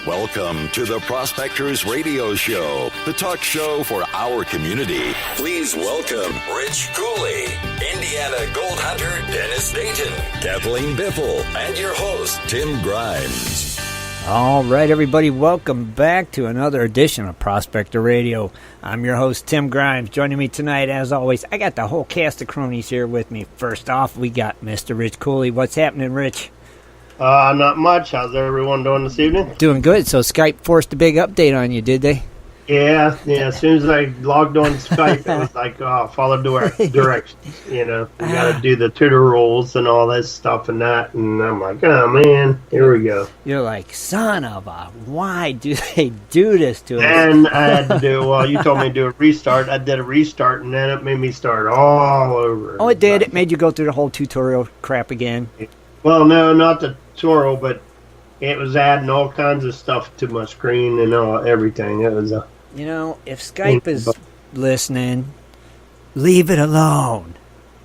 Welcome to the Prospectors Radio Show, the talk show for our community. Please welcome Rich Cooley, Indiana Gold Hunter Dennis Dayton, Kathleen Biffle, and your host, Tim Grimes. All right, everybody, welcome back to another edition of Prospector Radio. I'm your host, Tim Grimes. Joining me tonight, as always, I got the whole cast of cronies here with me. First off, we got Mr. Rich Cooley. What's happening, Rich? Not much. How's everyone doing this evening? Doing good. So Skype forced a big update on you, did they? Yeah. As soon as I logged on Skype, it was like, follow directions. You know, you got to do the Twitter rules and all this stuff and that. And I'm like, oh, man, here we go. You're like, son of a, why do they do this to us? And I had to do, you told me to do a restart. I did a restart, and then it made me start all over. Oh, it did? It made you go through the whole tutorial crap again? Well, no, not the tutorial, but it was adding all kinds of stuff to my screen and everything. It was You know, if Skype is listening, leave it alone.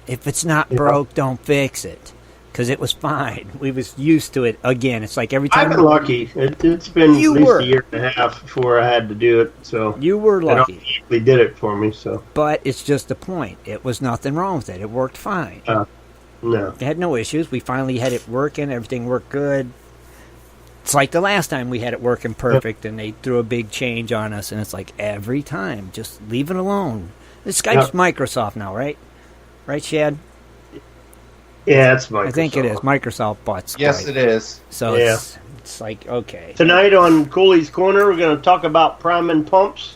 If it's not broke, don't fix it. Because it was fine. We was used to it again. It's like every time... I've been lucky. It's been at least a year and a half before I had to do it. So you were lucky. They did it for me. So, but it's just the point. It was nothing wrong with it. It worked fine. No. It had no issues. We finally had it working. Everything worked good. It's like the last time we had it working perfect, and they threw a big change on us, and it's like every time, just leave it alone. This Skype's Microsoft now, right? Right, Shad? Yeah, it's Microsoft. I think it is. Microsoft bought Skype. Yes, it is. So it's like, okay. Tonight on Cooley's Corner, we're going to talk about priming pumps.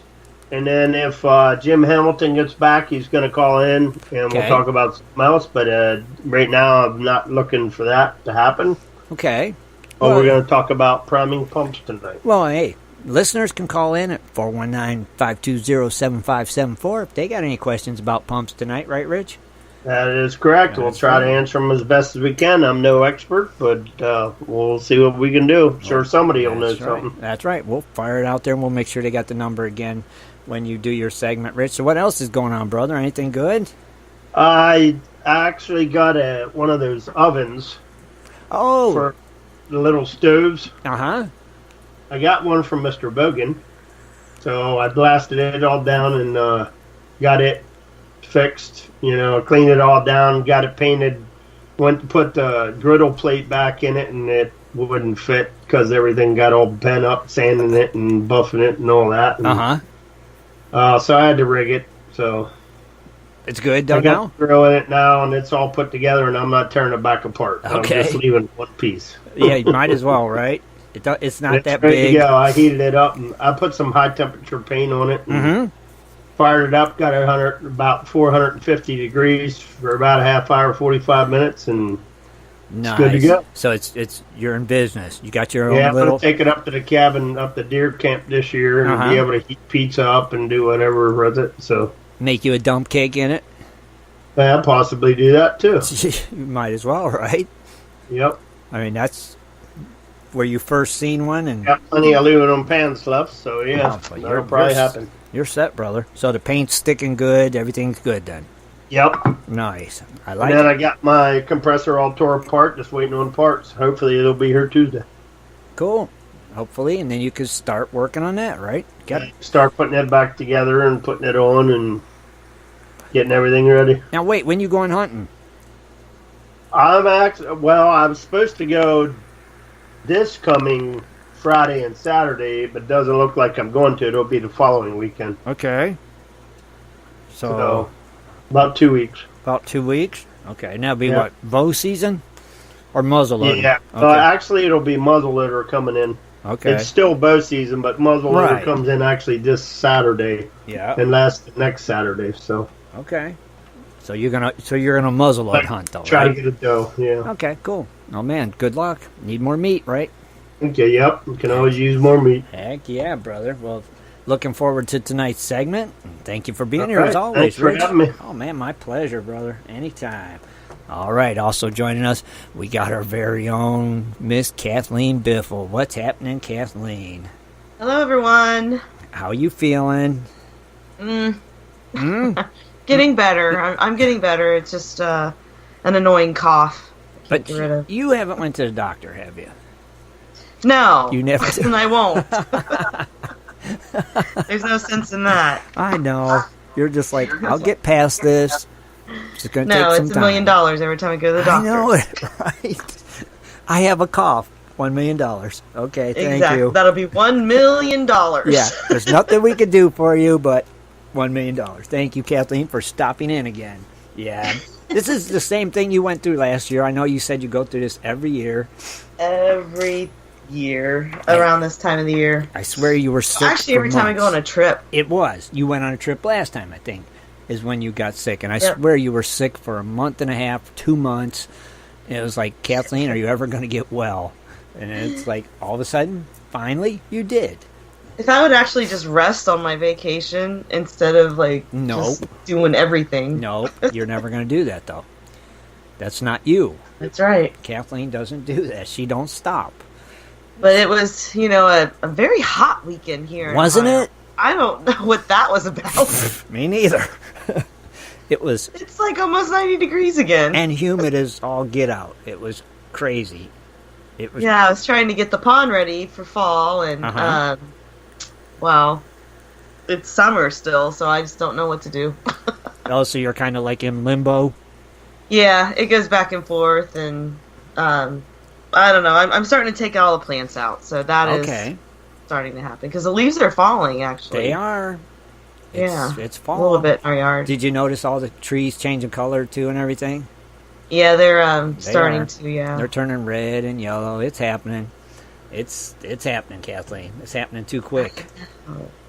And then if Jim Hamilton gets back, he's going to call in, and we'll talk about something else. But right now, I'm not looking for that to happen. Okay. Well, we're going to talk about priming pumps tonight. Well, hey, listeners can call in at 419-520-7574 if they got any questions about pumps tonight, right, Rich? That is correct. We'll try to answer them as best as we can. I'm no expert, but we'll see what we can do. Sure, somebody will know something. That's right. We'll fire it out there, and we'll make sure they got the number again when you do your segment, Rich. So what else is going on, brother? Anything good? I actually got one of those ovens for the little stoves. Uh-huh. I got one from Mr. Bogan. So I blasted it all down and got it fixed, cleaned it all down, got it painted, went to put the griddle plate back in it, and it wouldn't fit because everything got all bent up, sanding it and buffing it and all that. And, so I had to rig it. So it's good, though, I got the grill in it now, and it's all put together, and I'm not tearing it back apart. Okay. I'm just leaving one piece. Yeah, you might as well, right? It's not that big. Yeah, I heated it up, and I put some high-temperature paint on it, and fired it up, got it about 450 degrees for about a half hour, 45 minutes, and it's good to go. So it's you're in business. You got your own I'm little... going to take it up to the cabin, up the deer camp this year, and be able to heat pizza up and do whatever with it. So make you a dump cake in it? I'll possibly do that, too. You might as well, right? Yep. I mean, that's where you first seen one. And got plenty of aluminum pans left, so that'll probably happen. You're set, brother. So the paint's sticking good. Everything's good then. Yep. Nice. I like it. And then I got my compressor all tore apart, just waiting on parts. Hopefully it'll be here Tuesday. Cool. Hopefully, and then you can start working on that, right? Start putting it back together and putting it on and getting everything ready. Now, wait, when you going hunting? I was supposed to go this coming Friday and Saturday, but doesn't look like I'm going to. It'll be the following weekend. Okay. So about 2 weeks. About 2 weeks? Okay. Now be what? Bow season? Or muzzleloader? Yeah. Okay. Actually, it'll be muzzleloader coming in. Okay. It's still bow season, but muzzleloader comes in actually this Saturday. Yeah. And lasts next Saturday. So. Okay. So you're gonna muzzleload hunt though. Try to get a doe. Yeah. Okay. Cool. Oh man, good luck. Need more meat, right? Okay. Yep. You can always use more meat. Heck yeah, brother. Well, looking forward to tonight's segment. Thank you for being here as always, Thanks for having me. Oh man, my pleasure, brother. Anytime. All right. Also joining us, we got our very own Miss Kathleen Biffle. What's happening, Kathleen? Hello, everyone. How you feeling? Getting better. I'm getting better. It's just an annoying cough. But you haven't went to the doctor, have you? No. You never do. And I won't. There's no sense in that. I know. You're just like, I'll get past this. It's just going to take some time. No, it's $1 million every time I go to the doctor. I know it, right? I have a cough. $1 million. Okay, thank exactly. you. That'll be $1 million. Yeah, there's nothing we could do for you but $1 million. Thank you, Kathleen, for stopping in again. Yeah. This is the same thing you went through last year. I know you said you go through this every year. Every year, around this time of the year. I swear you were sick. Actually, every time I go on a trip. It was. You went on a trip last time, I think, is when you got sick. And I swear you were sick for a month and a half, 2 months. And it was like, Kathleen, are you ever going to get well? And it's like, all of a sudden, finally, you did. If I would actually just rest on my vacation instead of, just doing everything. No, you're never going to do that, though. That's not you. That's right. Kathleen doesn't do that. She don't stop. But it was, a very hot weekend here. Wasn't it? I don't know what that was about. Me neither. It's like almost 90 degrees again. And humid as all get out. It was crazy. Yeah, I was trying to get the pond ready for fall, and, well, it's summer still, so I just don't know what to do. Oh, so you're kind of like in limbo? Yeah, it goes back and forth, and, I don't know. I'm starting to take all the plants out, so that is starting to happen. Because the leaves are falling, actually. They are. It's fall. A little bit in our yard. Did you notice all the trees changing color, too, and everything? Yeah, they're starting to, yeah. They're turning red and yellow. It's happening. It's happening, Kathleen. It's happening too quick.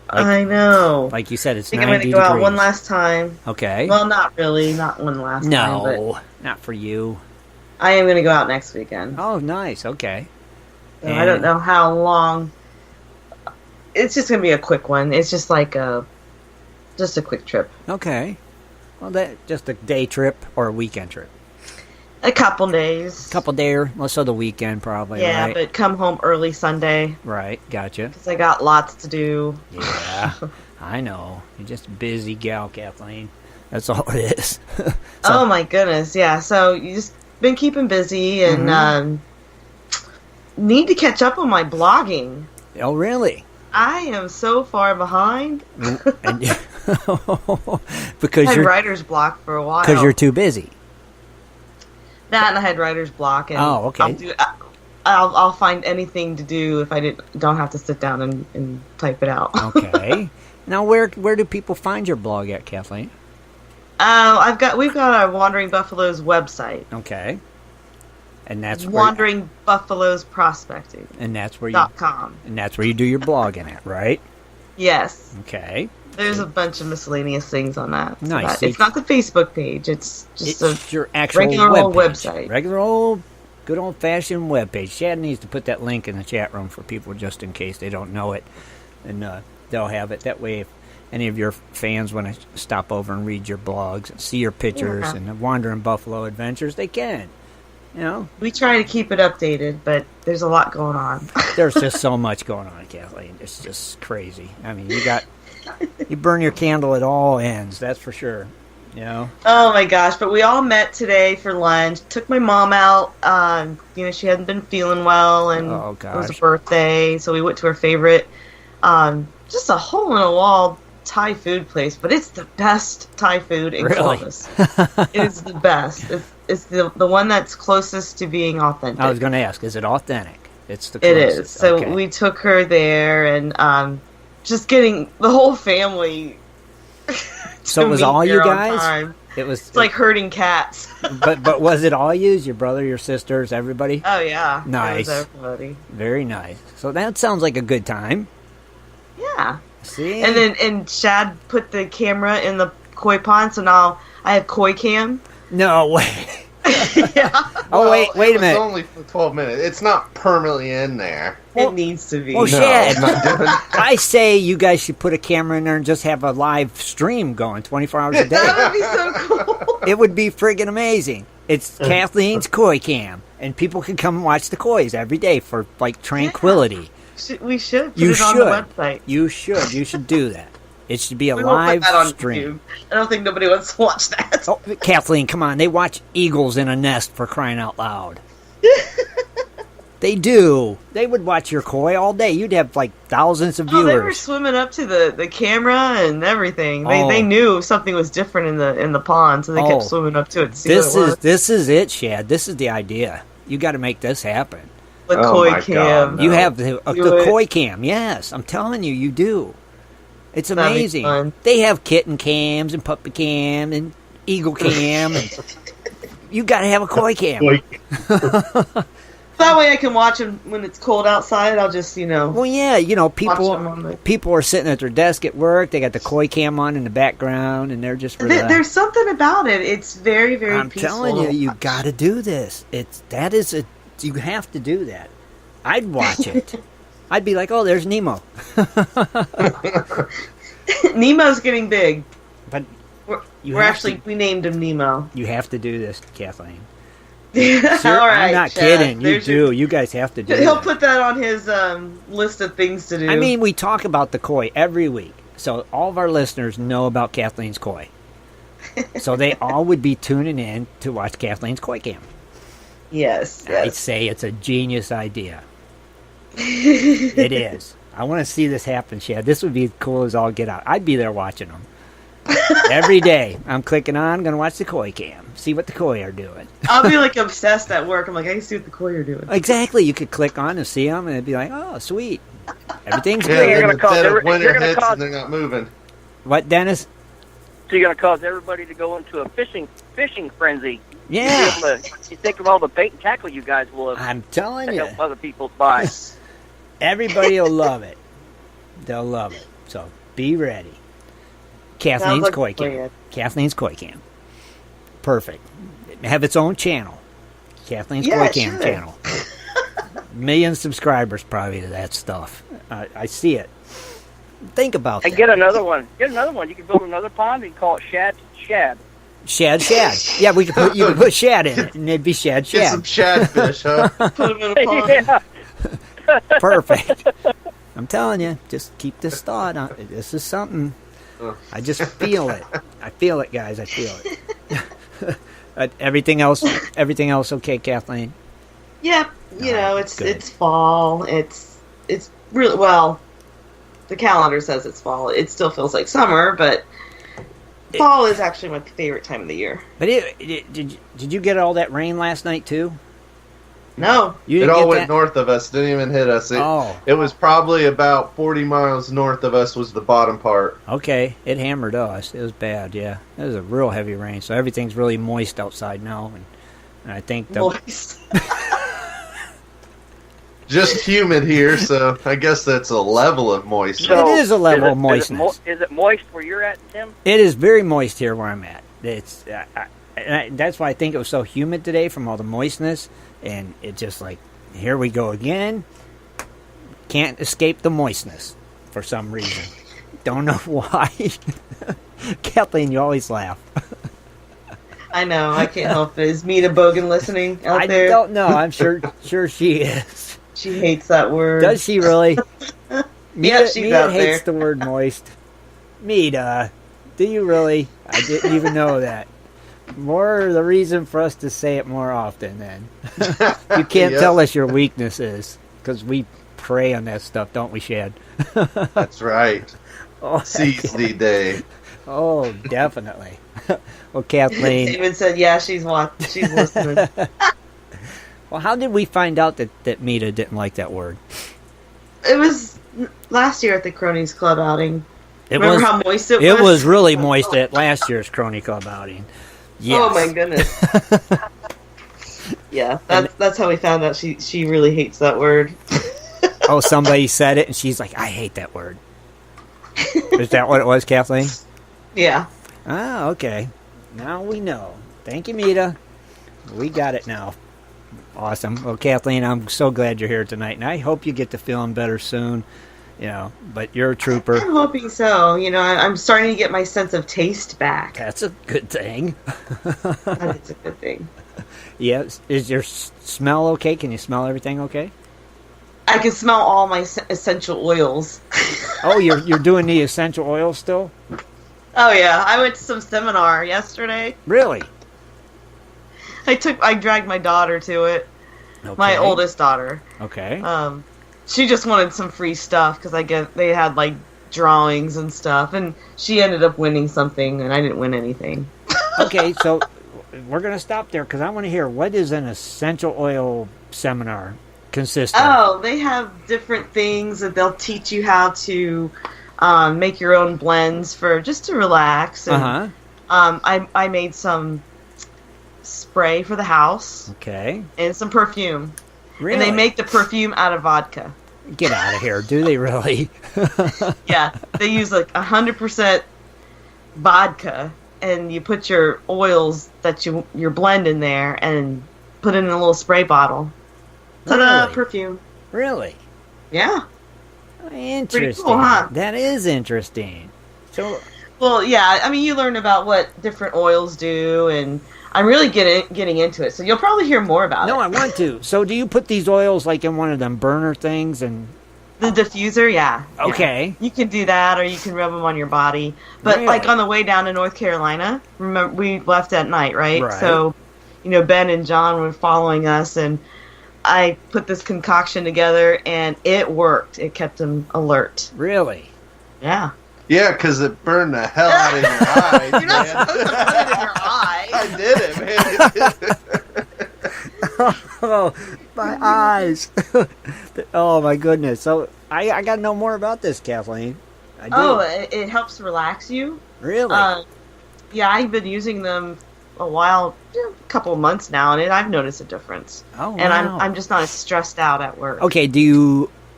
I know. Like you said, it's 90 I'm going to go out one last time. Okay. Well, not really. Not one last time. No, not for you. I am going to go out next weekend. Oh, nice. Okay. So I don't know how long. It's just going to be a quick one. It's just like just a quick trip. Okay. Well, just a day trip or a weekend trip? A couple days. Couple days, most of the weekend probably, yeah, right? but come home early Sunday. Right, gotcha. Because I got lots to do. Yeah, I know. You're just a busy gal, Kathleen. That's all it is. Oh, my goodness, yeah. So you just been keeping busy and need to catch up on my blogging. Oh, really? I am so far behind. Because I had writer's block for a while. Because you're too busy. That and I had writer's block. And okay. I'll find anything to do if I don't have to sit down and type it out. Okay. Now, where do people find your blog at, Kathleen? We've got our Wandering Buffaloes website. Okay. And that's Wandering Buffaloes Prospecting. And that's where .com. And that's where you do your blogging at, right? Yes. Okay. There's a bunch of miscellaneous things on that. Nice. So it's not the Facebook page. It's just your actual regular old website. Regular old, good old-fashioned webpage. Shad needs to put that link in the chat room for people just in case they don't know it. And they'll have it. That way, if any of your fans want to stop over and read your blogs and see your pictures and the Wandering Buffalo adventures, they can. You know? We try to keep it updated, but there's a lot going on. There's just so much going on, Kathleen. It's just crazy. I mean, you burn your candle at all ends, that's for sure. You know? Oh my gosh, but we all met today for lunch. Took my mom out. She hadn't been feeling well, and it was a birthday, so we went to her favorite, just a hole-in-the-wall Thai food place, but it's the best Thai food in Columbus. It is the best. It's the one that's closest to being authentic. I was going to ask, is it authentic? It's the closest. It is. So we took her there, and just getting the whole family. So it was all you guys? It's like herding cats. but was it all you? Your brother, your sisters, everybody? Oh yeah, nice. It was everybody. Very nice. So that sounds like a good time. Yeah. See? And Shad put the camera in the koi pond, so now I have koi cam. No way. Yeah. Oh, wait a minute. It's only for 12 minutes. It's not permanently in there. It needs to be. Oh, Shad. I say you guys should put a camera in there and just have a live stream going 24 hours a day. That would be so cool. It would be friggin' amazing. It's Kathleen's koi cam, and people can come and watch the kois every day for, tranquility. Yeah. We should put it on the website. You should. You should do that. It should be a we live won't put that on stream. YouTube. I don't think nobody wants to watch that. Oh, Kathleen, come on. They watch eagles in a nest, for crying out loud. They do. They would watch your koi all day. You'd have like thousands of viewers. Oh, they were swimming up to the camera and everything. They knew something was different in the pond, so they kept swimming up to it to see what it was. This is it, Shad. This is the idea. You got to make this happen. The koi cam. God, no. You have the koi cam. Yes, I'm telling you, you do. It's amazing. They have kitten cams and puppy cam and eagle cam. And you got to have a koi cam. That way I can watch them when it's cold outside. I'll just, Well, yeah, people are sitting at their desk at work. They got the koi cam on in the background, and they're just There's something about it. It's very, very peaceful. I'm telling you got to do this. You have to do that. I'd watch it. I'd be like, oh, there's Nemo. Nemo's getting big. But we named him Nemo. You have to do this, Kathleen. All right, I'm not kidding. You do. You guys have to do it. He'll put that on his list of things to do. I mean, we talk about the koi every week, so all of our listeners know about Kathleen's koi. So they all would be tuning in to watch Kathleen's koi cam. Yes. I'd say it's a genius idea. It is. I want to see this happen, Shad. This would be cool as all get out. I'd be there watching them. Every day, I'm clicking on, going to watch the koi cam, see what the koi are doing. I'll be like obsessed at work. I'm like, I can see what the koi are doing. Exactly. You could click on and see them, and it'd be like, oh, sweet. Everything's good. You're going to cause they're not moving. What, Dennis? So you're going to cause everybody to go into a fishing frenzy. Yeah. You think of all the bait and tackle you guys will have. I'm telling you. Help other people buy. Everybody will love it. They'll love it. So be ready. Kathleen's koi cam. Kathleen's koi cam. Perfect. Have its own channel. Kathleen's koi cam channel. Million subscribers probably to that stuff. I see it. Think about that. And get another one. You can build another pond and call it Shad. Shad. Yeah, you could put shad in it, and it'd be shad. Get some shadfish, huh? Put them in a pond. Yeah. Perfect. I'm telling you, just keep this thought on. This is something. I just feel it. I feel it, guys. I feel it. Everything else okay, Kathleen? Yeah, it's fall. It's really well. The calendar says it's fall. It still feels like summer, but fall is actually my favorite time of the year. But did you get all that rain last night too? No. It all went north of us. Didn't even hit us. It was probably about 40 miles north of us was the bottom part. Okay. It hammered us. It was bad, yeah. It was a real heavy rain, so everything's really moist outside now. And I think... Moist. Just humid here, so I guess that's a level of moisture. So it is a level of moistness. Is it moist where you're at, Tim? It is very moist here where I'm at. It's that's why I think it was so humid today from all the moistness. And it's just like, here we go again. Can't escape the moistness for some reason. Don't know why. Kathleen, you always laugh. I know. I can't help it. Is Mita Bogan listening out there? I don't know. I'm sure she is. She hates that word. Does she really? Yeah, she's Mita out hates there. the word moist. Mita, do you really? I didn't even know that. More the reason for us to say it more often, then. You can't tell us your weaknesses, because we prey on that stuff, don't we, Shad? That's right. Seize the day. Oh, definitely. Well, Kathleen... David said, yeah, she's listening. Well, how did we find out that Mita didn't like that word? It was last year at the Cronies Club outing. Remember how moist it was? It was really moist at last year's Crony Club outing. Yes. Oh my goodness. Yeah, that's how we found out she really hates that word. Oh, somebody said it and she's like, I hate that word. Is that what it was, Kathleen? Yeah. Ah, okay. Now we know. Thank you, Mita. We got it now. Awesome. Well, Kathleen, I'm so glad you're here tonight, and I hope you get to feeling better soon. But you're a trooper. I'm hoping so. I'm starting to get my sense of taste back. That's a good thing. That is a good thing. Yes. Is your smell okay? Can you smell everything okay? I can smell all my essential oils. Oh, you're doing the essential oils still? Oh, yeah. I went to some seminar yesterday. Really? I dragged my daughter to it. My oldest daughter. Okay. She just wanted some free stuff because I guess they had like drawings and stuff, and she ended up winning something, and I didn't win anything. Okay, so we're going to stop there because I want to hear, what is an essential oil seminar consist of? Oh, they have different things that they'll teach you how to make your own blends for just to relax. And, I made some spray for the house. Okay. And some perfume. Really? And they make the perfume out of vodka. Get out of here. Do they really? Yeah. They use like 100% vodka, and you put your oils that you're blending there and put it in a little spray bottle. Ta-da, Really? perfume. Really? Yeah. Interesting. Pretty cool, huh? That is interesting. So, well, yeah, I mean, you learn about what different oils do, and I'm really getting into it, so you'll probably hear more about it. No, I want to. So do you put these oils like in one of them burner things and... The diffuser, yeah. Okay. Yeah. You can do that, or you can rub them on your body. But Really? like on the way down to North Carolina, remember we left at night, right? Right. So, Ben and John were following us, and I put this concoction together, and it worked. It kept them alert. Really? Yeah. Yeah, because it burned the hell out of your eyes. You're not supposed to put it in your eye. I did it, man. Oh, my eyes. Oh, my goodness. So, I got to know more about this, Kathleen. I do. Oh, it helps relax you. Really? Yeah, I've been using them a while, a couple of months now, and I've noticed a difference. Oh, wow. And I'm just not as stressed out at work. Okay,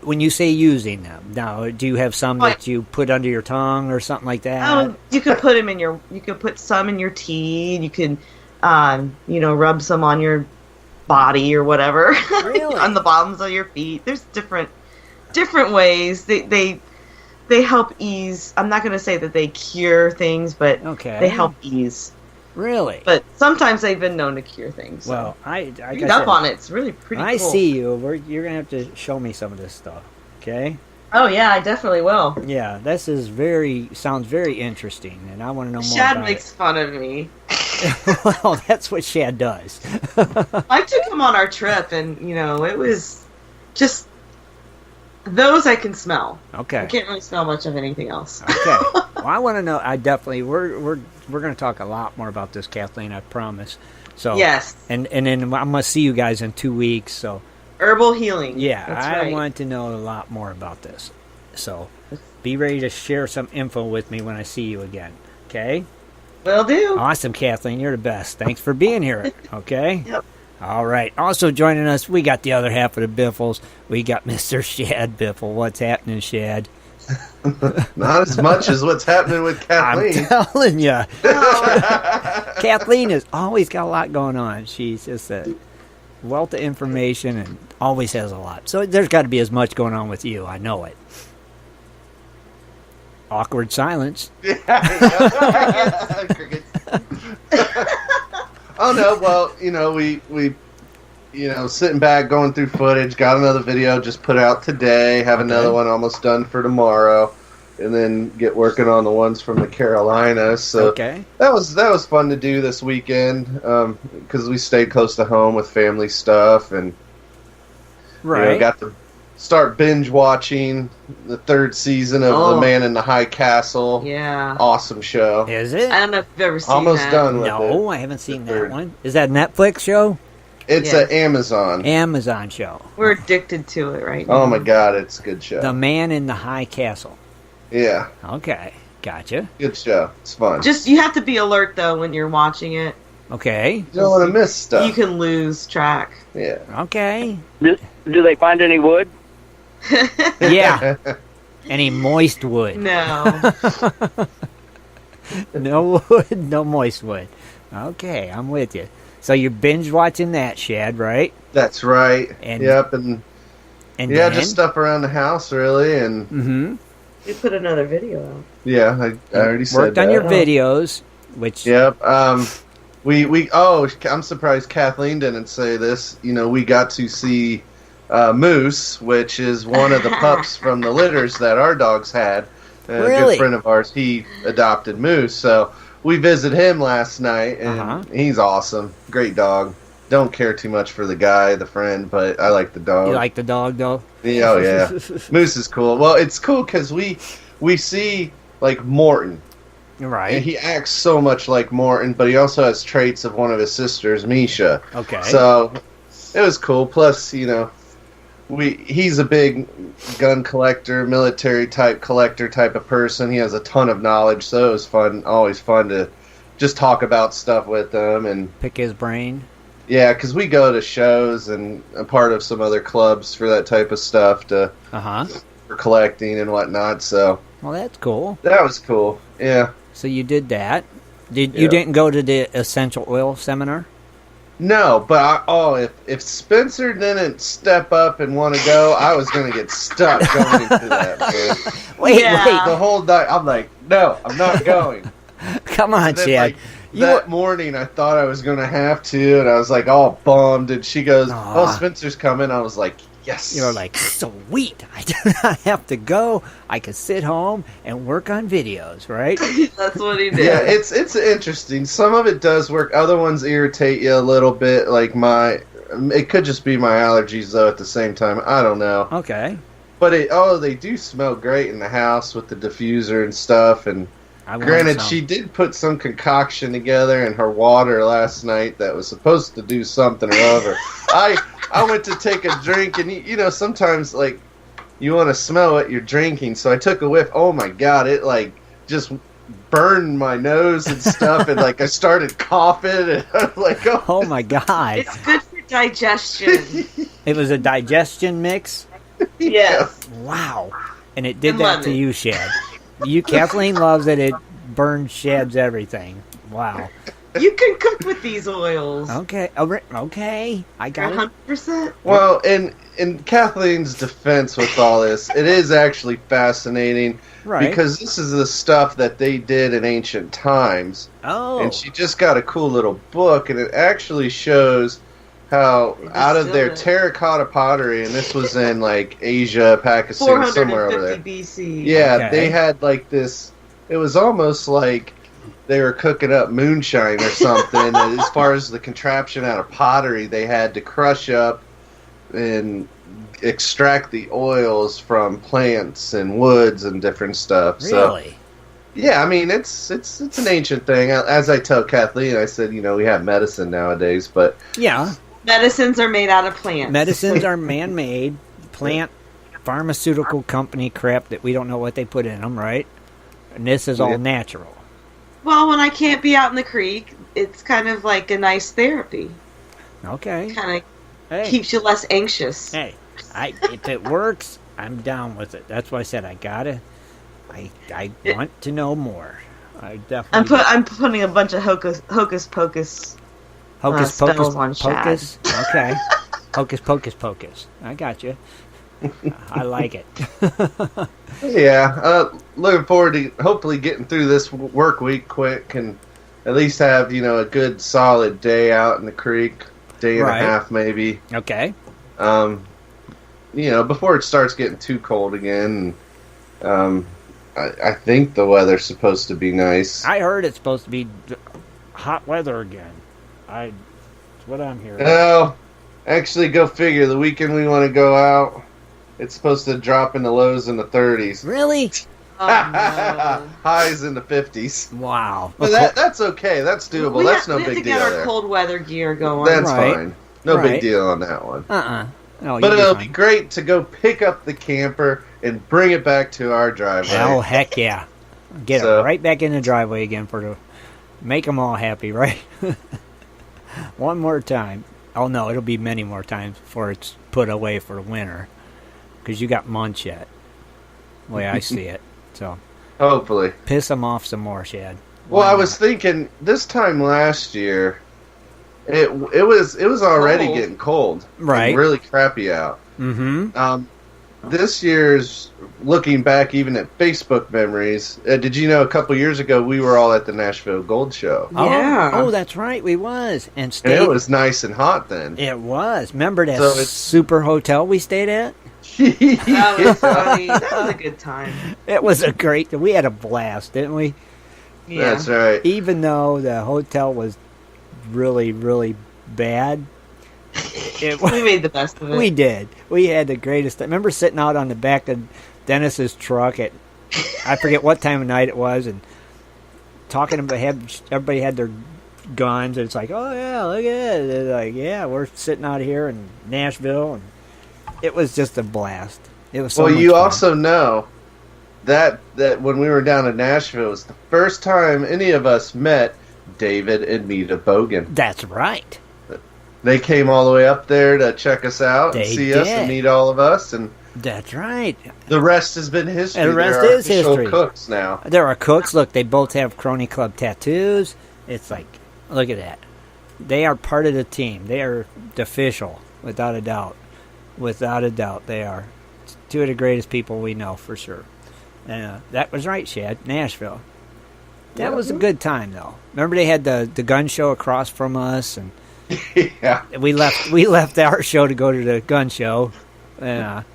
when you say using them, now, do you have some that you put under your tongue or something like that? Oh, you could put them you could put some in your tea, and you can, rub some on your body or whatever. Really? On the bottoms of your feet. There's different ways. They help ease. I'm not going to say that they cure things, but they help ease. Really? But sometimes they've been known to cure things. So. Well, I read up on it. It's really pretty cool. I see you. You're going to have to show me some of this stuff, okay? Oh, yeah, I definitely will. Yeah, this is sounds very interesting, and I want to know more Shad about makes fun of me. Well, that's what Shad does. I took him on our trip, and, it was just... Those I can smell. Okay. I can't really smell much of anything else. Okay. Well, I want to know. I definitely. We're going to talk a lot more about this, Kathleen. I promise. So. Yes. And then I'm going to see you guys in 2 weeks. So. Herbal healing. Yeah, That's I right. want to know a lot more about this. So, be ready to share some info with me when I see you again. Okay. Will do. Awesome, Kathleen. You're the best. Thanks for being here. Okay. Yep. All right. Also joining us, we got the other half of the Biffles. We got Mr. Shad Biffle. What's happening, Shad? Not as much as what's happening with Kathleen. I'm telling you. Kathleen has always got a lot going on. She's just a wealth of information and always has a lot. So there's got to be as much going on with you. I know it. Awkward silence. Oh no, well, we sitting back, going through footage, got another video just put out today, have another one almost done for tomorrow, and then get working on the ones from the Carolinas. So that was fun to do this weekend, because we stayed close to home with family stuff, and got to start binge watching the third season of The Man in the High Castle. Yeah. Awesome show. Is it? I don't know if you've ever seen Almost that. done with it. No, I haven't seen that one. Is that a Netflix show? It's an Amazon show. We're addicted to it right now. Oh my god, it's a good show. The Man in the High Castle. Yeah. Okay, gotcha. Good show. It's fun. Just, you have to be alert, though, when you're watching it. Okay. You don't want to miss stuff. You can lose track. Yeah. Okay. Do they find any wood? Yeah. Any moist wood? No. No wood, no moist wood. Okay, I'm with you. So you're binge watching that, Shad, right? That's right. Yep, and yeah, just stuff around the house, really, and You put another video out. Yeah, I already said worked that. on your videos, which Yep. I'm surprised Kathleen didn't say this. We got to see Moose, which is one of the pups from the litters that our dogs had. A good friend of ours, he adopted Moose, so we visited him last night, and he's awesome. Great dog. don't care too much for the guy, the friend, but I like the dog. You like the dog, though? Yeah, oh, yeah. Moose is cool. Well, it's cool because we see, like, Morton. Right. And he acts so much like Morton, but he also has traits of one of his sisters, Misha. Okay. So it was cool. Plus, he's a big gun collector, military type collector type of person. He has a ton of knowledge, so it was fun. Always fun to just talk about stuff with him and pick his brain. Yeah, because we go to shows and a part of some other clubs for that type of stuff for collecting and whatnot. So well, that's cool. That was cool. Yeah. So you did that. You didn't go to the essential oil seminar? No, but if Spencer didn't step up and want to go, I was going to get stuck going into that. Man. Wait. The whole night, I'm like, no, I'm not going. Come on, Chad. That morning, I thought I was going to have to, and I was like all bummed. And she goes, "Oh, Spencer's coming." I was like, "Yes." You're like, sweet. I do not have to go. I can sit home and work on videos, right? That's what he did. Yeah, it's interesting. Some of it does work. Other ones irritate you a little bit. Like it could just be my allergies though. At the same time, I don't know. Okay. But they do smell great in the house with the diffuser and stuff. And granted, she did put some concoction together in her water last night that was supposed to do something or other. I went to take a drink, and sometimes like you want to smell what you're drinking. So I took a whiff. Oh my god! It like just burned my nose and stuff, and like I started coughing, and I was like, "Oh my god!" It's good for digestion. It was a digestion mix. Yes. Wow. And it did that to you, Shad. Kathleen loves it. It burns Shad's everything. Wow. You can cook with these oils. Okay. Okay. I got 100%. it. Well, in Kathleen's defense with all this, it is actually fascinating. Right. Because this is the stuff that they did in ancient times. Oh. And she just got a cool little book, and it actually shows how out of their terracotta pottery, and this was in like Asia, Pakistan, somewhere over there. BC. Yeah, okay. They had like this. It was almost like they were cooking up moonshine or something. As far as the contraption out of pottery, they had to crush up and extract the oils from plants and woods and different stuff. Really? So, yeah, I mean it's an ancient thing. As I tell Kathleen, I said, we have medicine nowadays, but yeah. Medicines are made out of plants. Medicines are man-made, plant, pharmaceutical company crap that we don't know what they put in them, right? And this is all natural. Well, when I can't be out in the creek, it's kind of like a nice therapy. Okay. Kind of keeps you less anxious. Hey, if it works, I'm down with it. That's why I said I want to know more. I definitely. I'm putting a bunch of hocus pocus. Hocus pocus on pocus. Okay. Hocus pocus pocus. I got you. I like it. Yeah. Looking forward to hopefully getting through this work week quick and at least have a good solid day out in the creek, day and a half maybe. Okay. Before it starts getting too cold again. I think the weather's supposed to be nice. I heard it's supposed to be hot weather again. That's what I'm hearing. Well, actually, go figure. The weekend we want to go out, it's supposed to drop in the lows in the 30s. Really? Oh, no. Highs in the 50s. Wow. But that's okay. That's doable. That's no big deal. We have to get our cold weather gear going. That's fine. No big deal on that one. No, but it'll be great to go pick up the camper and bring it back to our driveway. Oh, heck yeah. Get it right back in the driveway again make them all happy, right? One more time. Oh, no, it'll be many more times before it's put away for winter. Because you got months yet. The way I see it. So hopefully. Piss them off some more, Shad. Well, I was thinking this time last year, it was already getting cold. Right. Really crappy out. Mm-hmm. This year's, looking back even at Facebook memories, did you know a couple years ago we were all at the Nashville Gold Show? Yeah. Oh, that's right, we was. And it was nice and hot then. It was. Remember that super hotel we stayed at? That was funny. That was a good time. It was we had a blast, didn't we? Yeah. That's right. Even though the hotel was really, really bad, We made the best of it. We did. We had the greatest. I remember sitting out on the back of Dennis's truck at, I forget what time of night it was, and talking about, everybody had their guns, and it's like, oh yeah, look at it. They're like, yeah, we're sitting out here in Nashville, and it was just a blast. It was so much fun. Also know that when we were down in Nashville, it was the first time any of us met David and Nita Bogan. That's right. They came all the way up there to check us out and see us and meet all of us, and that's right. The rest has been history. The rest is history. Cooks now. There are cooks. Look, they both have Crony Club tattoos. It's like, look at that. They are part of the team. They are official, without a doubt. Without a doubt, they are. It's two of the greatest people we know, for sure. And that was right, Shad. Nashville. That was a good time, though. Remember they had the gun show across from us, and yeah, we left our show to go to the gun show, and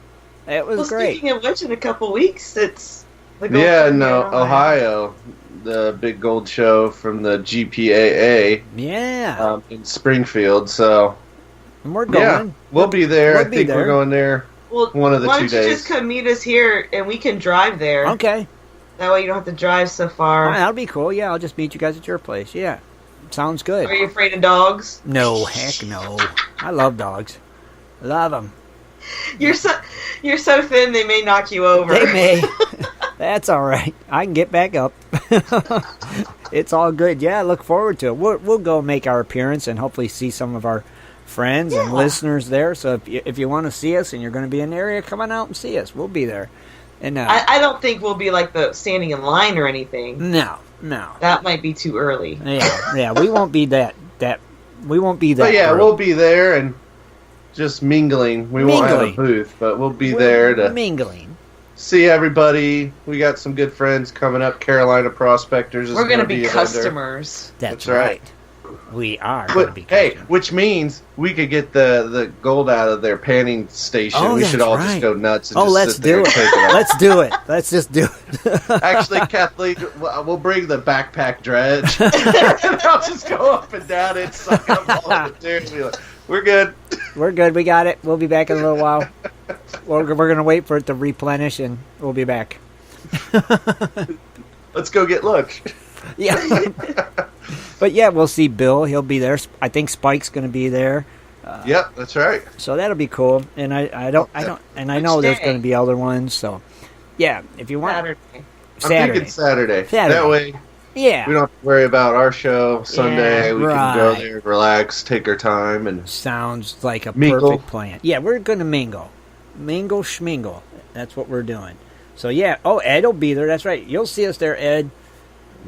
it was great. Speaking of which, in a couple weeks, it's the Gold Hunter in Ohio, the big gold show from the GPAA. Yeah, in Springfield. So, and we're going. Yeah, we'll be there. I think we're going there. Well, one of the 2 days. Why don't you just come meet us here, and we can drive there? Okay. That way you don't have to drive so far. Oh, that'll be cool. Yeah, I'll just meet you guys at your place. Yeah. Sounds good. Are you afraid of dogs? No, heck no. I love dogs. Love them. You're so thin they may knock you over. They may. That's all right. I can get back up. It's all good. Yeah, I look forward to it. We'll go make our appearance and hopefully see some of our friends and listeners there. So if you want to see us and you're going to be in the area, come on out and see us. We'll be there. And I don't think we'll be like the standing in line or anything. No. That might be too early. Yeah, we won't be that. We won't be that. But yeah, group. We'll be there and just mingling. We won't have a booth, but we'll be there to mingling. See everybody. We got some good friends coming up. Carolina Prospectors. We're going to be customers. That's right. We are going to be customers. Which means we could get the gold out of their panning station. Oh, we should all just go nuts and just let's sit there do and take it. Let's do it. Let's just do it. Actually, Kathleen, we'll bring the backpack dredge. And I'll just go up and down and suck up all the material and be like, we're good. We're good. We got it. We'll be back in a little while. We're going to wait for it to replenish, and we'll be back. Let's go get lunch. Yeah. But yeah, we'll see Bill. He'll be there. I think Spike's going to be there. Yep, that's right. So that'll be cool. And I know there's going to be other ones. So yeah, if you want Saturday. I'm thinking Saturday. That way, we don't have to worry about our show Sunday. We can go there, relax, take our time, and sounds like a mingle. Perfect plan. Yeah, we're going to mingle schmingle. That's what we're doing. So yeah. Oh, Ed will be there. That's right. You'll see us there, Ed.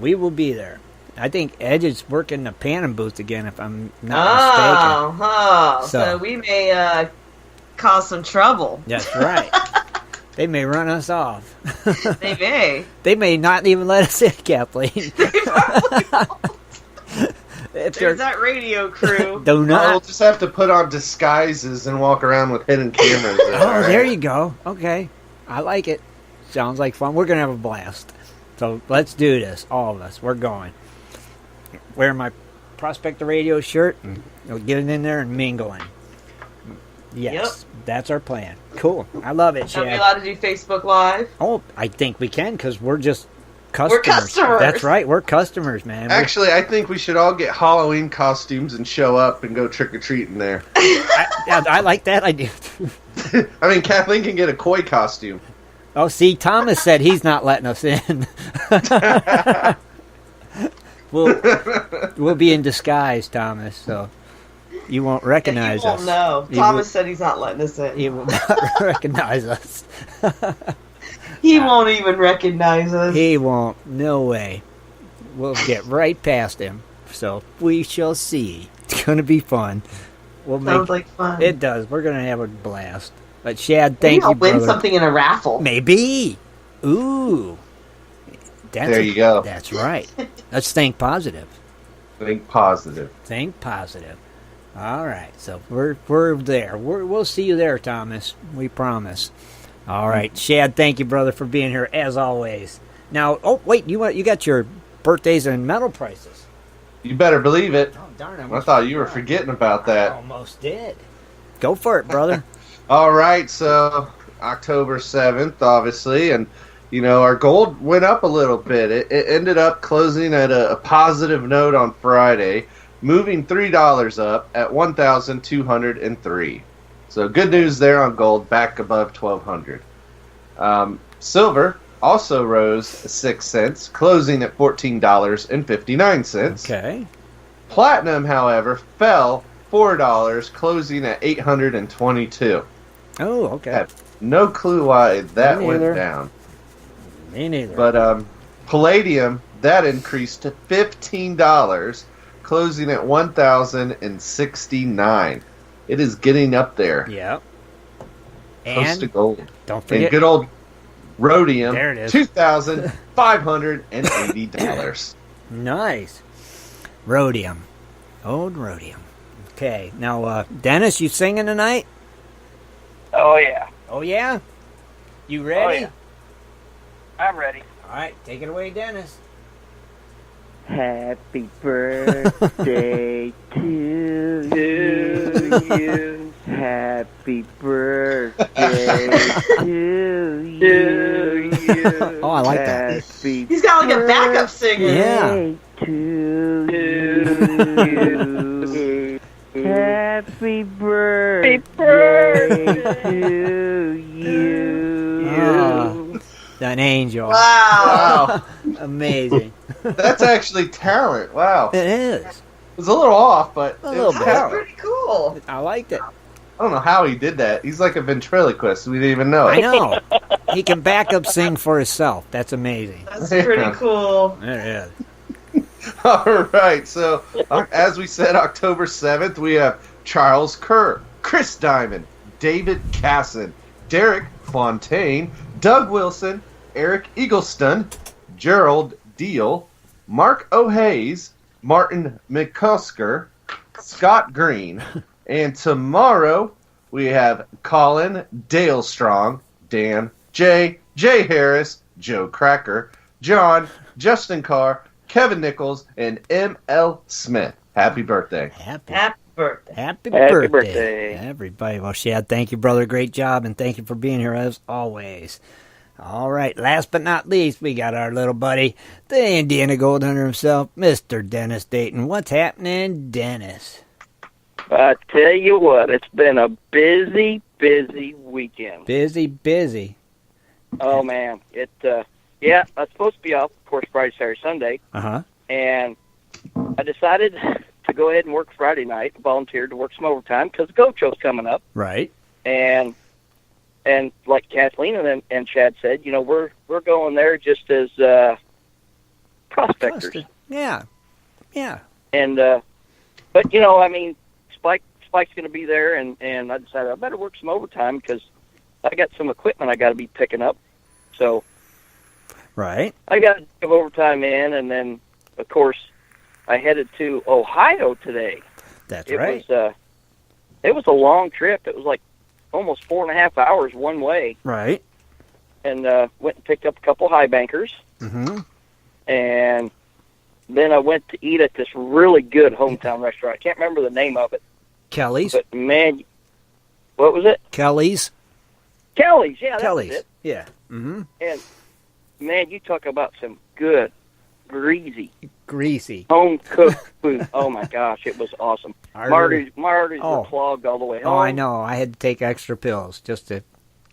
We will be there. I think Ed is working the panning booth again, if I'm not mistaken. So we may cause some trouble. That's right. They may run us off. They may. They may not even let us in, Kathleen. They probably won't. There's that radio crew. Do not. We'll just have to put on disguises and walk around with hidden cameras. Oh, there you go. Okay. I like it. Sounds like fun. We're going to have a blast. So let's do this, all of us. We're going. Wearing my Prospector Radio shirt, and we'll get it in there and mingling. Yes, That's our plan. Cool. I love it, Shad. Are we allowed to do Facebook Live? Oh, I think we can, because we're just customers. We're customers. That's right. We're customers, man. Actually, I think we should all get Halloween costumes and show up and go trick-or-treating there. I like that idea. I mean, Kathleen can get a koi costume. Oh, see, Thomas said he's not letting us in. We'll be in disguise, Thomas, so you won't recognize us. He won't know. Thomas said he's not letting us in. He will not recognize us. He won't even recognize us. He won't. No way. We'll get right past him. So we shall see. It's going to be fun. Sounds like fun. It does. We're going to have a blast. But Shad, thank you, brother. Maybe I'll win something in a raffle. Maybe. Ooh. There you go. That's right. Let's think positive. Think positive. Think positive. All right. So we're there. We'll see you there, Thomas. We promise. All right. Shad, thank you, brother, for being here as always. Now, oh wait, you got your birthdays and metal prices. You better believe it. Oh, darn, I thought you were forgetting about that. I almost did. Go for it, brother. All right, so October 7th, obviously, and, our gold went up a little bit. It ended up closing at a positive note on Friday, moving $3 up at $1,203. So good news there on gold, back above $1,200. Silver also rose 6 cents, closing at $14.59. Okay. Platinum, however, fell $4, closing at $822. Oh, okay. I have no clue why that went down. Me neither. But palladium, that increased to $15, closing at $1,069. It is getting up there. Yep. Close to gold. Don't forget. And good old rhodium, there it is. $2,580. Nice. Rhodium. Old rhodium. Okay. Now, Dennis, you singing tonight? Oh, yeah. Oh, yeah? You ready? Oh, yeah. I'm ready. All right. Take it away, Dennis. Happy birthday to you. Happy birthday to you. Oh, I like that. He's got like a backup singer. Yeah. To you. Happy birthday to you. Oh, an angel. Wow. Amazing. That's actually talent. Wow. It is. It was a little off, but A little bit. That's pretty cool. I liked it. I don't know how he did that. He's like a ventriloquist. We didn't even know it. I know. He can back up sing for himself. That's amazing. That's pretty cool. It is. All right. So, as we said, October 7th, we have Charles Kerr, Chris Diamond, David Casson, Derek Fontaine, Doug Wilson, Eric Eagleston, Gerald Deal, Mark O'Hays, Martin McCusker, Scott Green, and tomorrow we have Colin Dale Strong, Dan, Jay Harris, Joe Cracker, John, Justin Carr, Kevin Nichols, and M.L. Smith. Happy birthday. Happy birthday. Happy birthday. birthday. Everybody. Well, Shad, thank you, brother. Great job, and thank you for being here as always. All right, last but not least, we got our little buddy, the Indiana Gold Hunter himself, Mr. Dennis Dayton. What's happening, Dennis? I tell you what, it's been a busy weekend. Busy. Oh, man. I was supposed to be off, of course, Friday, Saturday, Sunday. Uh-huh. And I decided to go ahead and work Friday night, volunteered to work some overtime because the Goat Show's coming up. Right. And like Kathleen and Chad said, we're going there just as prospectors. Yeah. And but Spike's going to be there, and I decided I better work some overtime because I got some equipment I got to be picking up. So right, I got to give overtime in, and then of course I headed to Ohio today. That's right. It was a long trip. It was like almost 4.5 hours one way. Right. And went and picked up a couple high bankers. Mm-hmm. And then I went to eat at this really good hometown restaurant. I can't remember the name of it. Kelly's. But man, what was it? Kelly's, yeah, that was Kelly's. it. Yeah. Mm-hmm. And man, you talk about some good, greasy home cooked food. Oh my gosh, it was awesome. Marty's were clogged all the way home. Oh, I know. I had to take extra pills just to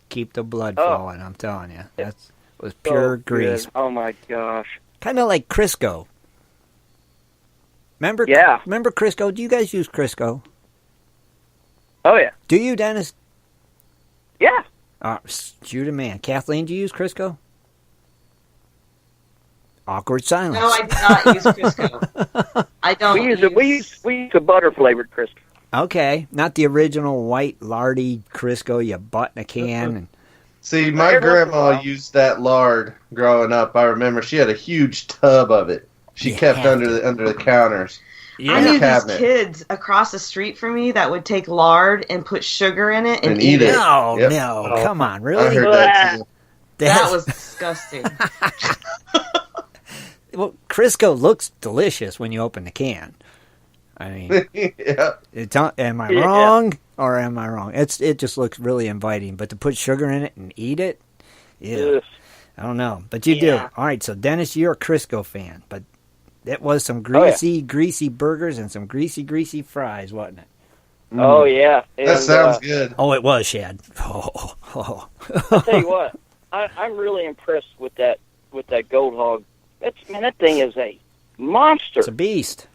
keep the blood flowing. I'm telling you, that was pure grease. Good. Oh my gosh. Kind of like Crisco. Remember? Yeah. Remember Crisco? Do you guys use Crisco? Oh yeah. Do you, Dennis? Yeah. Shoot a man. Kathleen, do you use Crisco? Awkward silence. No, I do not use Crisco. I don't. We use a butter flavored Crisco. Okay, not the original white lardy Crisco you bought in a can. And see, my grandma used that lard growing up. I remember she had a huge tub of it. She kept under the counters. Yeah. I knew these kids across the street from me that would take lard and put sugar in it and eat it. No, come on, really? I heard that too. That was disgusting. Well, Crisco looks delicious when you open the can. I mean, am I wrong or am I wrong? It just looks really inviting, but to put sugar in it and eat it, I don't know. But you do. All right, so Dennis, you're a Crisco fan, but it was some greasy burgers and some greasy fries, wasn't it? Oh yeah, and, that sounds good. Oh, it was, Shad. Oh. I'll tell you what, I'm really impressed with that Gold Hog. That thing is a monster. It's a beast.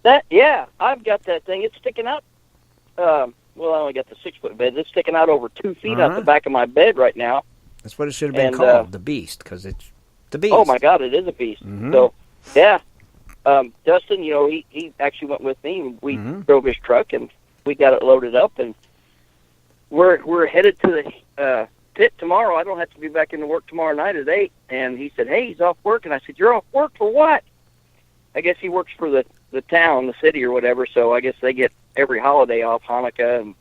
I've got that thing. It's sticking out. Well, I only got the 6-foot bed. It's sticking out over 2 feet out the back of my bed right now. That's what it should have been called, the Beast, because it's the Beast. Oh my God, it is a beast. Mm-hmm. So, Dustin, he actually went with me. And we drove his truck and we got it loaded up, and we're headed to the pit tomorrow. I don't have to be back into work tomorrow night at 8. And he said, "Hey, he's off work," and I said, "You're off work for what?" I guess he works for the town, the city, or whatever. So I guess they get every holiday off, Hanukkah and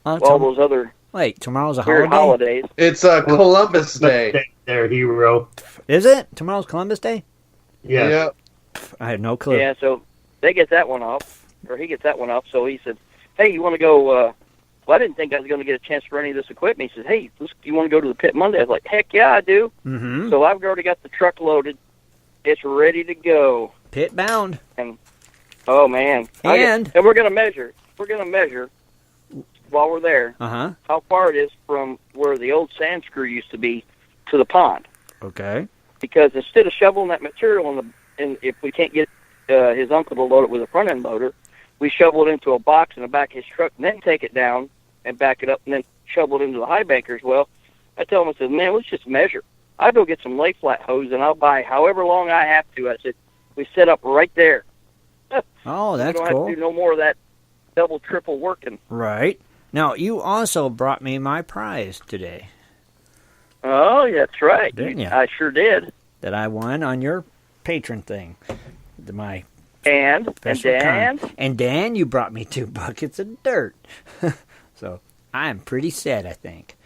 all those other. Wait, tomorrow's a weird holidays. It's Columbus Day. There, hero. Is it? Tomorrow's Columbus Day? Yeah. Yep. I had no clue. Yeah, so they get that one off, or he gets that one off. So he said, "Hey, you want to go?" Well, I didn't think I was going to get a chance for any of this equipment. He said, "Hey, you want to go to the pit Monday?" I was like, "Heck yeah, I do." Mm-hmm. So I've already got the truck loaded. It's ready to go. Pit bound. And oh man, and we're going to measure. We're going to measure while we're there how far it is from where the old sand screw used to be to the pond. Okay. Because instead of shoveling that material and if we can't get his uncle to load it with a front end loader, we shovel it into a box in the back of his truck and then take it down and back it up and then shovel it into the high bankers. Well, I tell him, I said, "Man, let's just measure. I'll go get some lay flat hose and I'll buy however long I have to." I said, "We set up right there." Oh, that's cool. We don't have to do no more of that double, triple working. Right. Now, you also brought me my prize today. Oh, that's right. Didn't you? I sure did. That I won on your patron thing. And Dan, you brought me 2 buckets of dirt. So I'm pretty set, I think,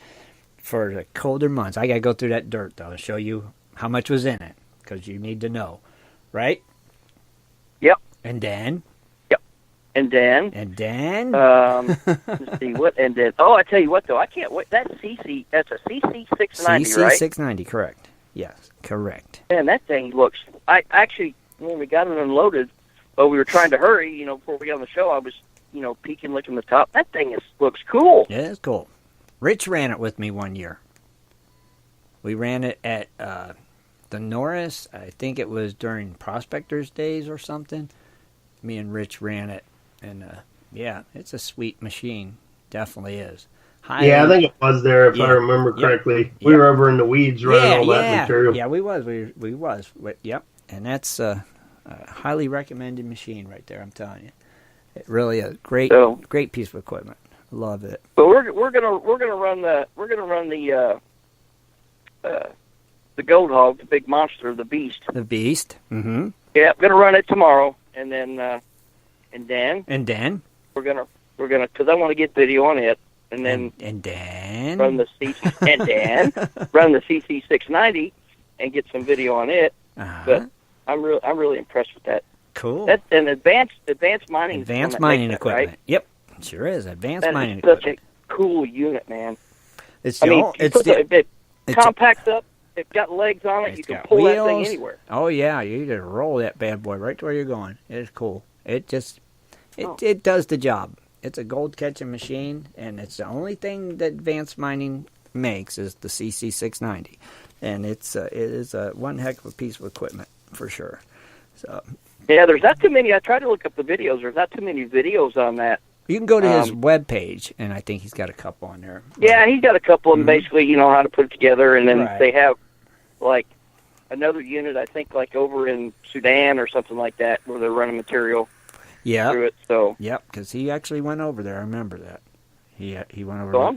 for the colder months. I got to go through that dirt, though, and show you how much was in it, because you need to know, right? Yep. And then? Yep. And then? Let's see, what? And then? Oh, I tell you what, though, I can't wait. That's a CC 690, right? CC 690, correct. Yes, correct. Man, that thing looks... I actually, when we got it unloaded, but we were trying to hurry, before we got on the show, I was, peeking, looking the top. That thing looks cool. Yeah, it's cool. Rich ran it with me one year. We ran it at the Norris. I think it was during Prospectors days or something. Me and Rich ran it, and it's a sweet machine. Definitely is. I think it was there if I remember correctly. We were over in the weeds running all that material. Yeah, we was. Yep, and that's a highly recommended machine right there. I'm telling you, it really is great piece of equipment. Love it. But we're gonna run the Gold Hog, the big monster, the Beast. The Beast. Mm-hmm. Yeah, I'm gonna run it tomorrow, and then we're gonna because I want to get video on it, and then run the CC 690 and get some video on it. But I'm really impressed with that. Cool. That's an advanced mining. Advanced mining equipment. Right? Yep, it sure is advanced mining equipment. Such a cool unit, man. It compacts up. It's got legs on it. You can pull that thing anywhere. Oh yeah, you just roll that bad boy right to where you're going. It's cool. It does the job. It's a gold catching machine, and it's the only thing that advanced mining makes is the CC 690, and it is a one heck of a piece of equipment for sure. So yeah, there's not too many. I tried to look up the videos. There's not too many videos on that. You can go to his webpage, and I think he's got a couple on there. Yeah, he's got a couple of them, basically, how to put it together, and then they have, like, another unit, I think, like, over in Sudan or something like that, where they're running material through it, so... Yep, because he actually went over there. I remember that. He went over there. So I'm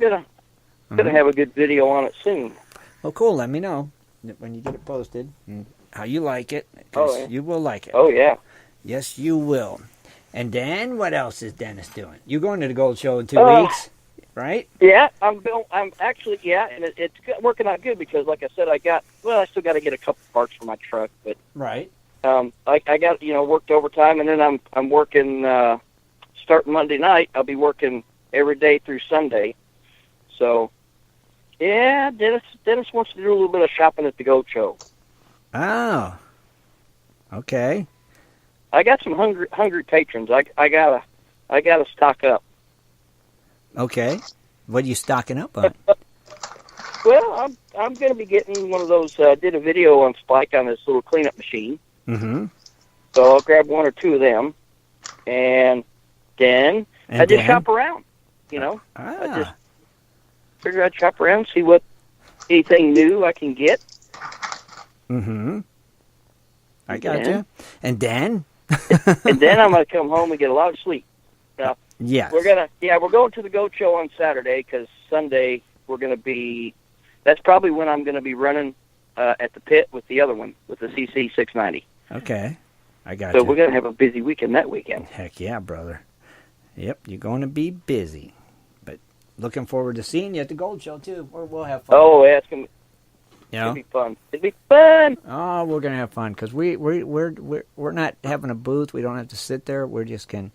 gonna have a good video on it soon. Well, cool. Let me know when you get it posted and how you like it, because you will like it. Oh, yeah. Yes, you will. And Dan, what else is Dennis doing? You going to the Gold Show in 2 weeks? right? Yeah, I'm actually, and it's working out good because, like I said, I still got to get a couple parts for my truck, but right. I got worked overtime, and then I'm working starting Monday night. I'll be working every day through Sunday. So, yeah, Dennis wants to do a little bit of shopping at the Goat Show. Oh, okay. I got some hungry patrons. I gotta stock up. Okay, what are you stocking up on? Well, I'm going to be getting one of those. Did a video on Spike on this little cleanup machine. Mm-hmm. So I'll grab one or two of them, and then I just shop around. I just figure I'd shop around, see what anything new I can get. Mm-hmm. I got you. And then? And then I'm going to come home and get a lot of sleep. Now, yes. We're going to the Goat Show on Saturday because Sunday we're going to be. That's probably when I'm going to be running at the pit with the other one with the CC 690. Okay, I got you. So we're going to have a busy weekend that weekend. Heck yeah, brother. Yep, you're going to be busy. But looking forward to seeing you at the Gold Show too. We'll have fun. Oh yeah, it's going to be fun. It'll be fun. Oh, we're going to have fun because we're not having a booth. We don't have to sit there. We're just can,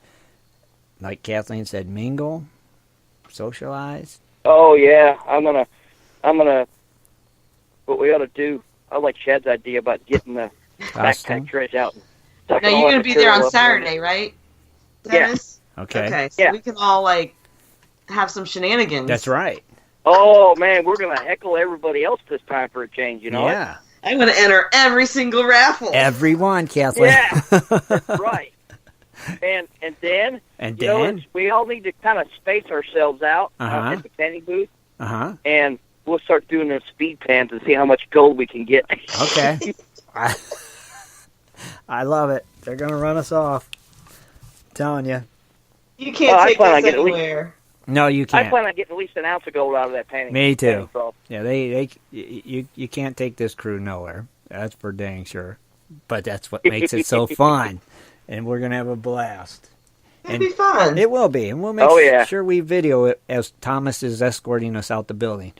like Kathleen said, mingle, socialize. Oh yeah, I'm gonna. What we ought to do. I like Shad's idea about getting the backpack trash out. Now you're gonna be there on Saturday, right, Dennis? Yeah. Okay. Okay. So we can all have some shenanigans. That's right. Oh man, we're gonna heckle everybody else this time for a change. Yeah. I'm gonna enter every single raffle. Everyone, Kathleen. Yeah. That's right. And then we all need to kind of space ourselves out at the canning booth. And we'll start doing those speed pans and see how much gold we can get. Okay. I love it. They're going to run us off. I'm telling you. You can't take us anywhere. No, you can't. I plan on getting at least an ounce of gold out of that panning. Me too. Yeah, you can't take this crew nowhere. That's for dang sure. But that's what makes it so fun. And we're going to have a blast. It'll be fun. It will be. And we'll make sure we video it as Thomas is escorting us out the building.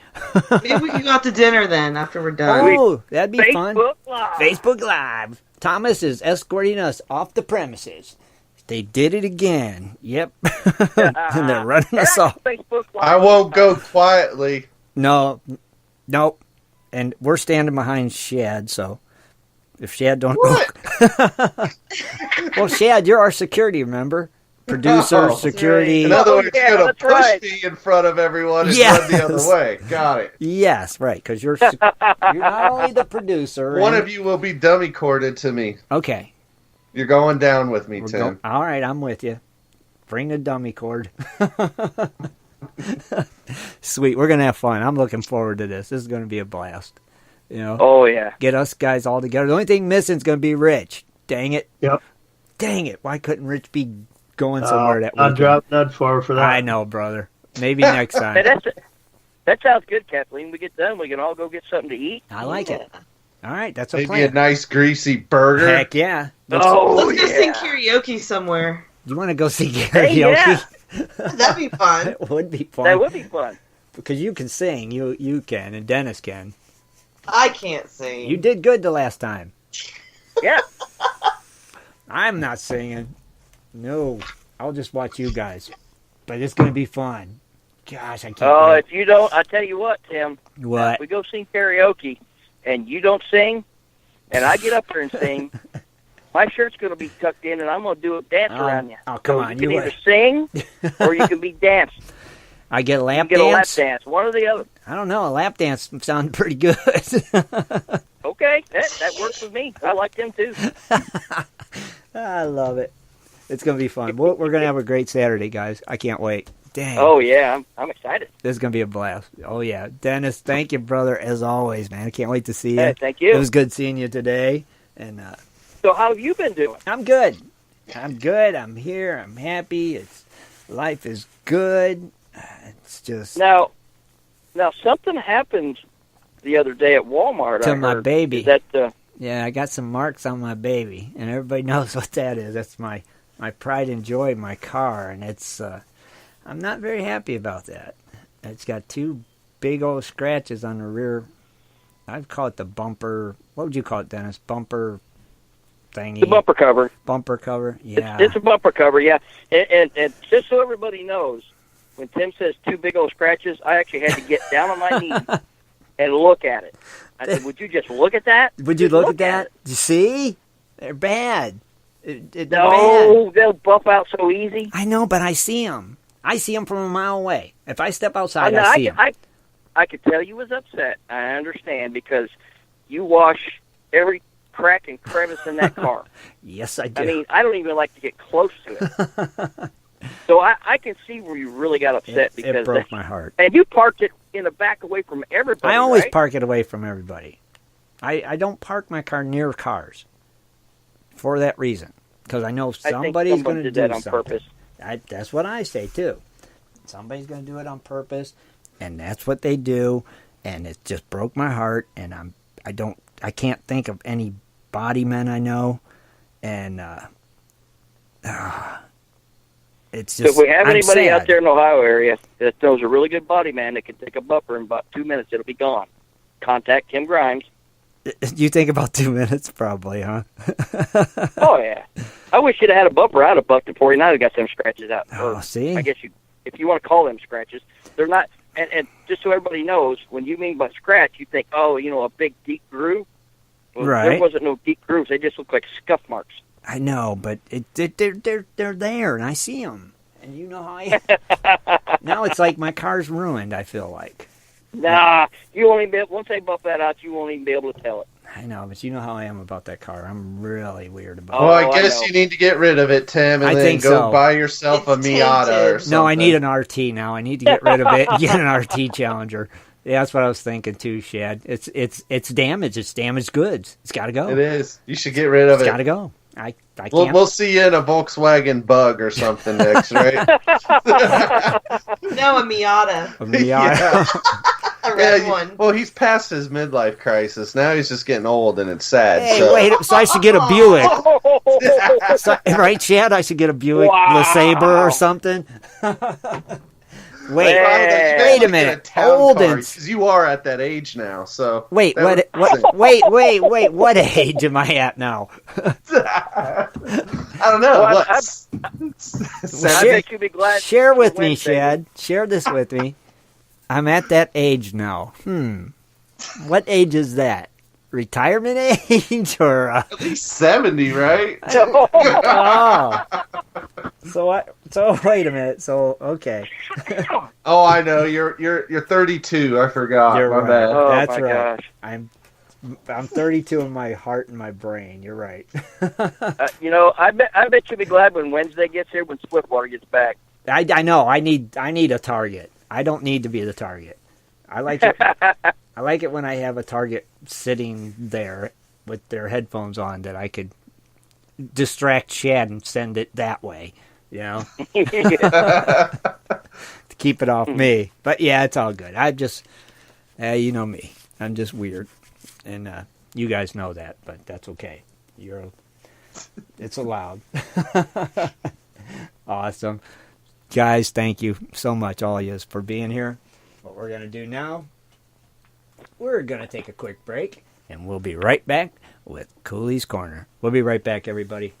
Maybe we can go out to dinner then after we're done. Oh, that'd be fun. Live. Facebook Live. Thomas is escorting us off the premises. They did it again. Yep. And they're running us off. I won't go quietly. No. Nope. And we're standing behind Shad, so if Shad don't... What? Well, Shad, you're our security, remember? Producer, security. In other words, you're going to push me in front of everyone and run the other way. Got it. Yes, right, because you're not only the producer. One of you will be dummy corded to me. Okay. You're going down with me, Tim. All right, I'm with you. Bring the dummy cord. Sweet, we're going to have fun. I'm looking forward to this. This is going to be a blast. Oh, yeah. Get us guys all together. The only thing missing is going to be Rich. Dang it. Yep. Dang it. Why couldn't Rich be going somewhere that weekend? I'll drop that for that. I know, brother. Maybe next time. Hey, that sounds good, Kathleen. We get done, we can all go get something to eat. I like it. All right, that's a Maybe plan. a nice greasy burger. Heck yeah. Let's go sing karaoke somewhere. You want to go see karaoke? Hey, yeah. That'd be fun. It would be fun. That would be fun. Because you can sing. You can, and Dennis can. I can't sing. You did good the last time. Yeah. I'm not singing. No. I'll just watch you guys. But it's going to be fun. Gosh, I can't wait. If you don't, I tell you what, Tim. What? If we go sing karaoke, and you don't sing, and I get up there and sing, my shirt's going to be tucked in, and I'm going to do a dance around you. Oh, come on. You can either sing, or you can be danced. I get a lap you dance? Get a lap dance, one or the other. I don't know. A lap dance sounds pretty good. Okay, that works with me. I like them, too. I love it. It's going to be fun. We're going to have a great Saturday, guys. I can't wait. Dang. Oh, yeah. I'm excited. This is going to be a blast. Oh, yeah. Dennis, thank you, brother, as always, man. I can't wait to see you. Hey, thank you. It was good seeing you today. And so how have you been doing? I'm good. I'm here. I'm happy. Life is good. It's just... Now, something happened the other day at Walmart. To my baby. Is that Yeah, I got some marks on my baby, and everybody knows what that is. That's my pride and joy in my car, and it's I'm not very happy about that. It's got 2 big old scratches on the rear. I'd call it the bumper. What would you call it, Dennis? Bumper thingy? The bumper cover. Bumper cover, yeah. It's a bumper cover, yeah. And just so everybody knows, when Tim says 2 big old scratches, I actually had to get down on my knees and look at it. I said, would you just look at that? Would you look at that? You see? They're bad. They're no, bad. They'll buff out so easy. I know, but I see them. I see them from a mile away. If I step outside, I see them. I could tell you was upset. I understand, because you wash every crack and crevice in that car. Yes, I do. I mean, I don't even like to get close to it. So I can see where you really got upset. Because it broke my heart. And you parked it in the back away from everybody, I always right? park it away from everybody. I don't park my car near cars for that reason, because I know somebody's going to do that on purpose. That's what I say, too. Somebody's going to do it on purpose, and that's what they do, and it just broke my heart, and I can't think of any body men I know, and it's just, so if we have anybody sad out there in the Ohio area that knows a really good body man that can take a bumper in about 2 minutes, it'll be gone. Contact Tim Grimes. You think about 2 minutes, probably, huh? Oh, yeah. I wish you'd have had a bumper. I'd have bucked it for you. Now you got some scratches out. Oh, see? I guess if you want to call them scratches, they're not. And just so everybody knows, when you mean by scratch, you think, oh, a big deep groove. Well, right. There wasn't no deep grooves. They just look like scuff marks. I know, but they're there, and I see them. And you know how I am. Now it's like my car's ruined, I feel like. Nah, you won't even once they buff that out, you won't even be able to tell it. I know, but you know how I am about that car. I'm really weird about it. Well, I I guess you need to get rid of it, Tim, and then go buy yourself a Miata or something. No, I need an RT now. I need to get rid of it and get an RT Challenger. Yeah, that's what I was thinking too, Shad. It's damaged. It's damaged goods. It's got to go. It is. You should get rid of it. It's got to go. I can't. We'll see you in a Volkswagen Bug or something next, right? No, a Miata. A Miata. A red one. Well, he's past his midlife crisis. Now he's just getting old, and it's sad. Hey, wait. So I should get a Buick. Right, Shad? I should get a Buick LeSabre or something. Wait a minute. Olden, because you are at that age now. So wait, what? What age am I at now? I don't know. Well, I bet you'd be glad. Share with me, Shad. Share this with me. I'm at that age now. What age is that? Retirement age or at least 70, right? Oh. So wait a minute. So okay. Oh, I know. You're 32. I forgot. You're my right. bad. Oh, that's my right. Gosh. I'm 32 in my heart and my brain. You're right. I bet you'll be glad when Wednesday gets here, when Swiftwater gets back. I know. I need a target. I don't need to be the target. I like it. I like it when I have a target sitting there with their headphones on that I could distract Shad and send it that way, to keep it off me. But yeah, it's all good. I just, you know me. I'm just weird, and you guys know that, but that's okay. It's allowed. Awesome. Guys, thank you so much, all of you, for being here. What we're going to do now, we're going to take a quick break, and we'll be right back with Cooley's Corner. We'll be right back, everybody.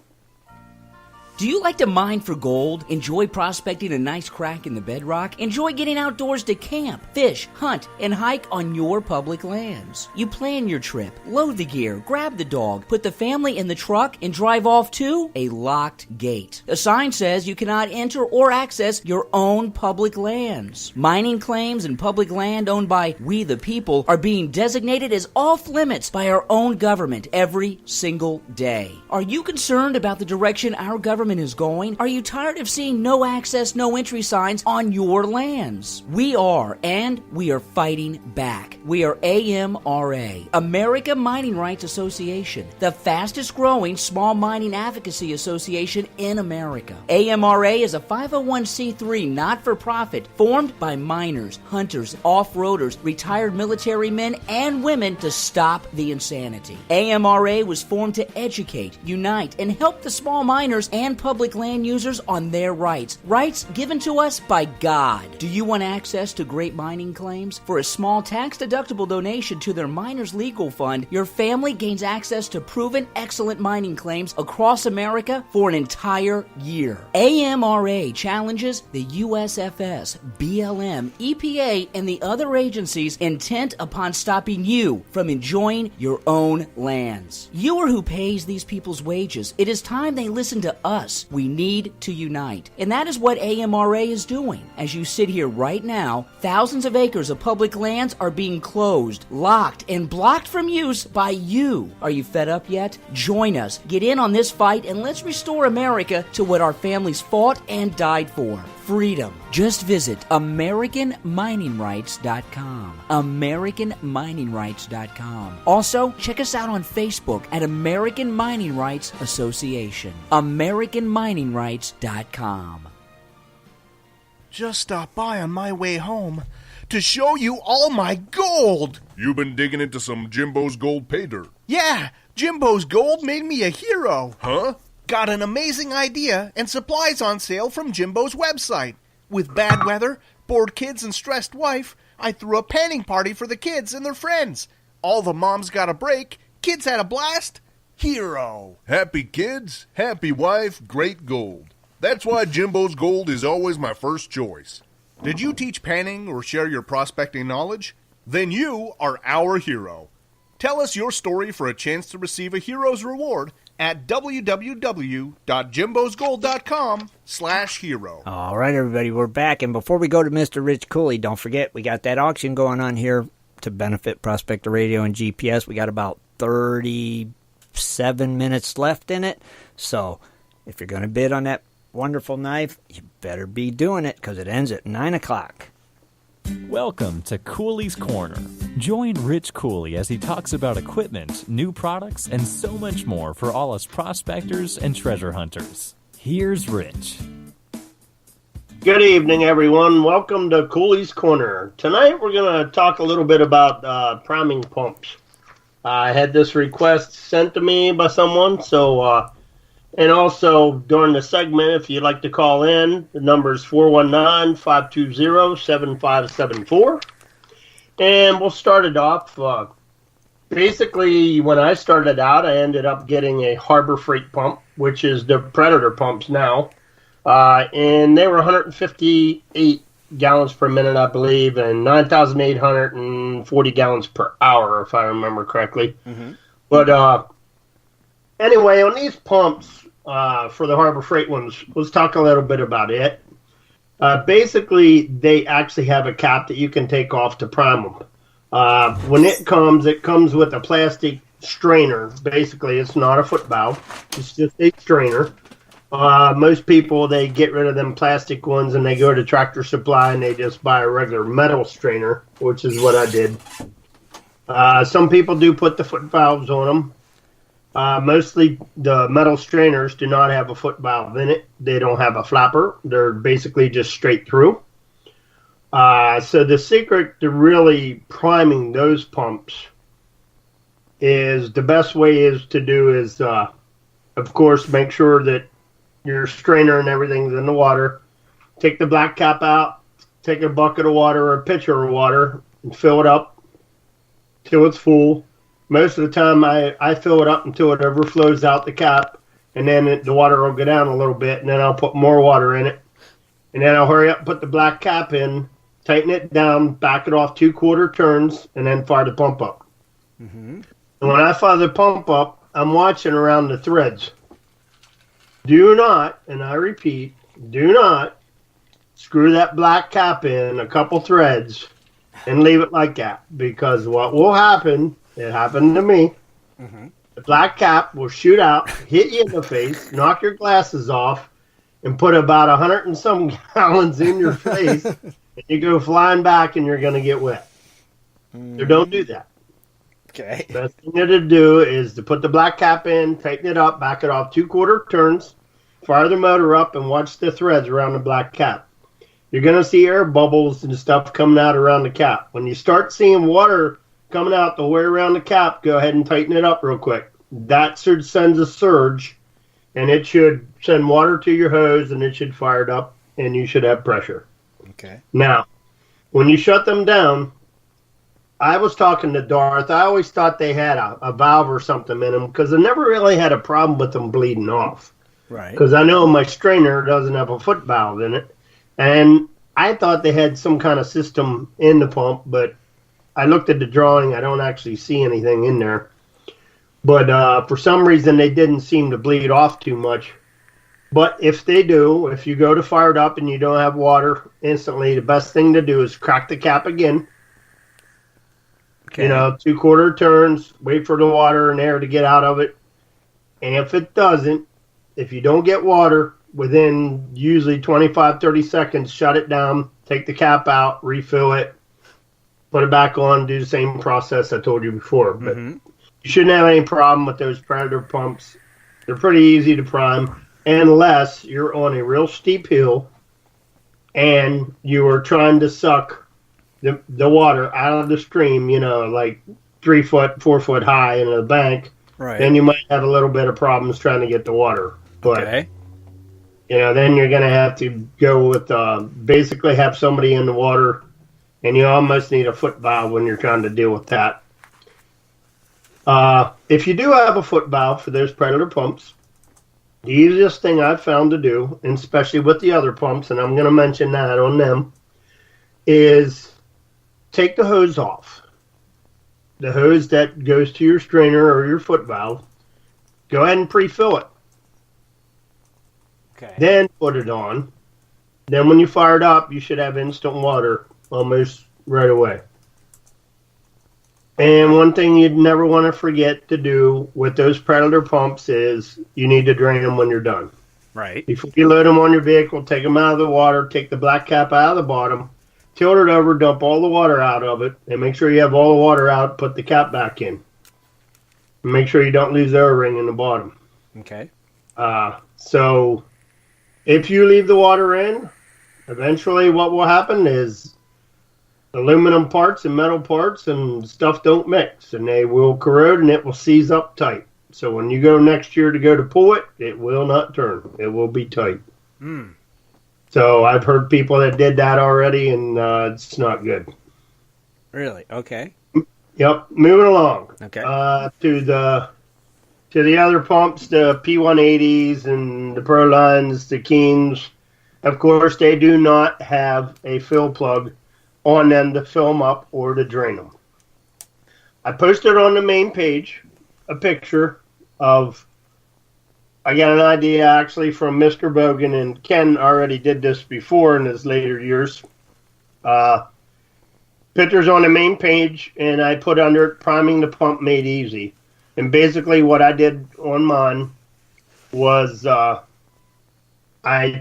Do you like to mine for gold? Enjoy prospecting a nice crack in the bedrock? Enjoy getting outdoors to camp, fish, hunt, and hike on your public lands? You plan your trip, load the gear, grab the dog, put the family in the truck, and drive off to a locked gate. A sign says you cannot enter or access your own public lands. Mining claims and public land owned by we the people are being designated as off limits by our own government every single day. Are you concerned about the direction our government is going? Are you tired of seeing no access, no entry signs on your lands? We are, and we are fighting back. We are AMRA, America Mining Rights Association, the fastest growing small mining advocacy association in America. AMRA is a 501c3 not-for-profit formed by miners, hunters, off-roaders, retired military men and women to stop the insanity. AMRA was formed to educate, unite, and help the small miners and and public land users on their rights. Rights given to us by God. Do you want access to great mining claims? For a small tax-deductible donation to their Miners Legal Fund, your family gains access to proven excellent mining claims across America for an entire year. AMRA challenges the USFS, BLM, EPA, and the other agencies intent upon stopping you from enjoying your own lands. You are who pays these people's wages. It is time they listen to us. We need to unite. And that is what AMRA is doing. As you sit here right now, thousands of acres of public lands are being closed, locked, and blocked from use by you. Are you fed up yet? Join us. Get in on this fight and let's restore America to what our families fought and died for. Freedom. Just visit AmericanMiningRights.com. AmericanMiningRights.com. Also, check us out on Facebook at American Mining Rights Association. AmericanMiningRights.com. Just stopped by on my way home to show you all my gold. You've been digging into some Jimbo's gold pay dirt. Yeah, Jimbo's gold made me a hero. Huh? Got an amazing idea and supplies on sale from Jimbo's website. With bad weather, bored kids, and stressed wife, I threw a panning party for the kids and their friends. All the moms got a break, kids had a blast. Hero. Happy kids, happy wife, great gold. That's why Jimbo's Gold is always my first choice. Did you teach panning or share your prospecting knowledge? Then you are our hero. Tell us your story for a chance to receive a hero's reward at www.jimbosgold.com/hero. All right, everybody, we're back. And before we go to Mr. Rich Cooley, don't forget, we got that auction going on here to benefit Prospector Radio and GPS. We got about 37 minutes left in it. So if you're going to bid on that wonderful knife, you better be doing it because it ends at 9 o'clock. Welcome to Cooley's Corner. Join Rich Cooley as he talks about equipment, new products, and so much more for all us prospectors and treasure hunters. Here's Rich. Good evening, everyone. Welcome to Cooley's Corner. Tonight we're going to talk a little bit about priming pumps. I had this request sent to me by someone, so and also during the segment, if you'd like to call in, the number is 419-520-7574. And we'll start it off. Basically, when I started out, I ended up getting a Harbor Freight pump, which is the Predator pumps now. And they were 158 gallons per minute, I believe, and 9,840 gallons per hour, if I remember correctly. Mm-hmm. But anyway, on these pumps, for the Harbor Freight ones, let's talk a little bit about it. Basically, they actually have a cap that you can take off to prime them. When it comes with a plastic strainer. Basically, it's not a foot valve. It's just a strainer. Most people, they get rid of them plastic ones and they go to Tractor Supply and they just buy a regular metal strainer, which is what I did. Some people do put the foot valves on them. Mostly the metal strainers do not have a foot valve in it. They don't have a flapper. They're basically just straight through. So the secret to really priming those pumps is the best way is to do is, of course, make sure that your strainer and everything's in the water. Take the black cap out. Take a bucket of water or a pitcher of water and fill it up till it's full. Most of the time, I fill it up until it overflows out the cap, and then the water will go down a little bit, and then I'll put more water in it. And then I'll hurry up and put the black cap in, tighten it down, back it off 2/4 turns, and then fire the pump up. Mm-hmm. And when I fire the pump up, I'm watching around the threads. Do not, and I repeat, do not screw that black cap in a couple threads and leave it like that, because what will happen... It happened to me. Mm-hmm. The black cap will shoot out, hit you in the face, knock your glasses off, and put about 100 and some gallons in your face. And you go flying back and you're going to get wet. Mm-hmm. So don't do that. Okay. The best thing to do is to put the black cap in, tighten it up, back it off 2/4 turns, fire the motor up, and watch the threads around the black cap. You're going to see air bubbles and stuff coming out around the cap. When you start seeing water coming out the way around the cap, go ahead and tighten it up real quick. That sends a surge, and it should send water to your hose, and it should fire it up, and you should have pressure. Okay. Now, when you shut them down, I was talking to Darth. I always thought they had a valve or something in them because I never really had a problem with them bleeding off. Right. Because I know my strainer doesn't have a foot valve in it. And I thought they had some kind of system in the pump, but I looked at the drawing. I don't actually see anything in there. But for some reason, they didn't seem to bleed off too much. But if they do, if you go to fire it up and you don't have water instantly, the best thing to do is crack the cap again. Okay. You know, 2/4 turns, wait for the water and air to get out of it. And if it doesn't, if you don't get water, within usually 25, 30 seconds, shut it down, take the cap out, refill it, put it back on, do the same process I told you before. But you shouldn't have any problem with those Predator pumps. They're pretty easy to prime, unless you're on a real steep hill and you are trying to suck the water out of the stream, you know, like 3 foot, 4 foot high in a bank. Right. Then you might have a little bit of problems trying to get the water. But, you know, then you're going to have to go with basically have somebody in the water, and you almost need a foot valve when you're trying to deal with that. If you do have a foot valve for those Predator pumps, the easiest thing I've found to do, and especially with the other pumps, and I'm going to mention that on them, is take the hose off. The hose that goes to your strainer or your foot valve, go ahead and pre-fill it. Okay. Then put it on. Then when you fire it up, you should have instant water almost right away. And one thing you'd never want to forget to do with those Predator pumps is you need to drain them when you're done. Right. Before you load them on your vehicle, take them out of the water, take the black cap out of the bottom, tilt it over, dump all the water out of it, and make sure you have all the water out, put the cap back in. And make sure you don't lose the O-ring in the bottom. Okay. So if you leave the water in, eventually what will happen is aluminum parts and metal parts and stuff don't mix, and they will corrode and it will seize up tight. So when you go next year to go to pull it, it will not turn. It will be tight. So I've heard people that did that already, and it's not good. Really? Okay. Yep. Moving along. Okay. To the other pumps, the P180s and the Pro Lines, the Keens. Of course, they do not have a fill plug on them to fill them up or to drain them. I posted on the main page a picture of, I got an idea actually from Mr. Bogan, and Ken already did this before in his later years. Pictures on the main page, and I put under it, priming the pump made easy. And basically what I did on mine was I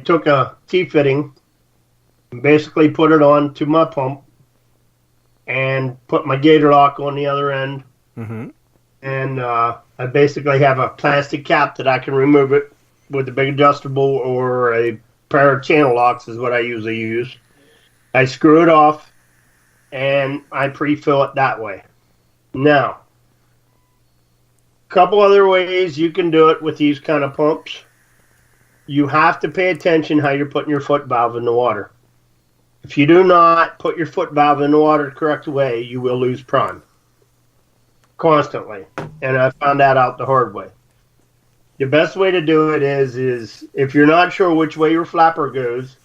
took a T-fitting and basically put it on to my pump and put my gator lock on the other end. And I basically have a plastic cap that I can remove it with a big adjustable or a pair of channel locks is what I usually use. I screw it off and I pre-fill it that way. Now, a couple other ways you can do it with these kind of pumps. You have to pay attention how you're putting your foot valve in the water. If you do not put your foot valve in the water the correct way, you will lose prime. Constantly. And I found that out the hard way. The best way to do it is if you're not sure which way your flapper goes,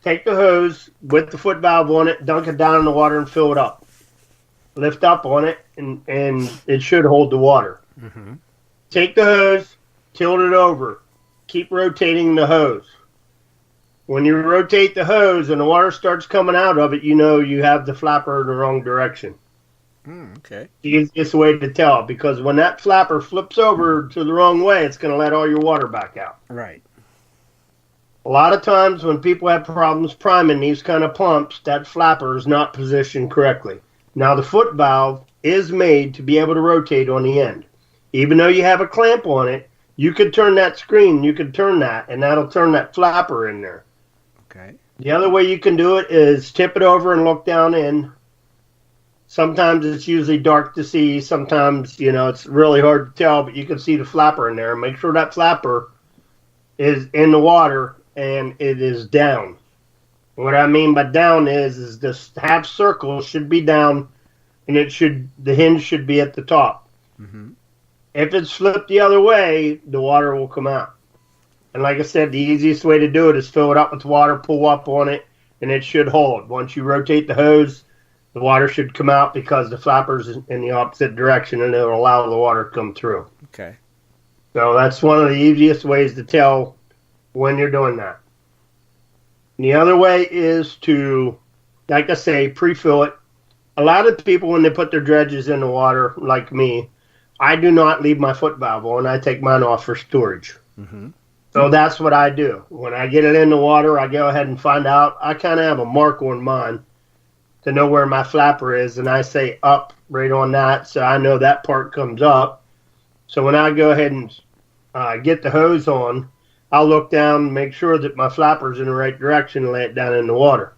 take the hose with the foot valve on it, dunk it down in the water and fill it up. Lift up on it and it should hold the water. Take the hose, tilt it over. Keep rotating the hose. When you rotate the hose and the water starts coming out of it, you know you have the flapper in the wrong direction. Okay. The easiest way to tell, because when that flapper flips over to the wrong way, it's going to let all your water back out. Right. A lot of times when people have problems priming these kind of pumps, that flapper is not positioned correctly. Now the foot valve is made to be able to rotate on the end. Even though you have a clamp on it, you could turn that screen, you could turn that, and that'll turn that flapper in there. Okay. The other way you can do it is tip it over and look down in. Sometimes it's usually dark to see. Sometimes, it's really hard to tell, but you can see the flapper in there. Make sure that flapper is in the water and it is down. What I mean by down is this half circle should be down, and the hinge should be at the top. Mm-hmm. If it's flipped the other way, the water will come out. And like I said, the easiest way to do it is fill it up with water, pull up on it, and it should hold. Once you rotate the hose, the water should come out because the flapper's in the opposite direction, and it'll allow the water to come through. Okay. So that's one of the easiest ways to tell when you're doing that. And the other way is to, like I say, pre-fill it. A lot of people, when they put their dredges in the water, like me, I do not leave my foot valve on. I take mine off for storage. Mm-hmm. So that's what I do. When I get it in the water, I go ahead and find out. I kind of have a mark on mine to know where my flapper is, and I say up right on that, so I know that part comes up. So when I go ahead and get the hose on, I'll look down and make sure that my flapper's in the right direction and lay it down in the water.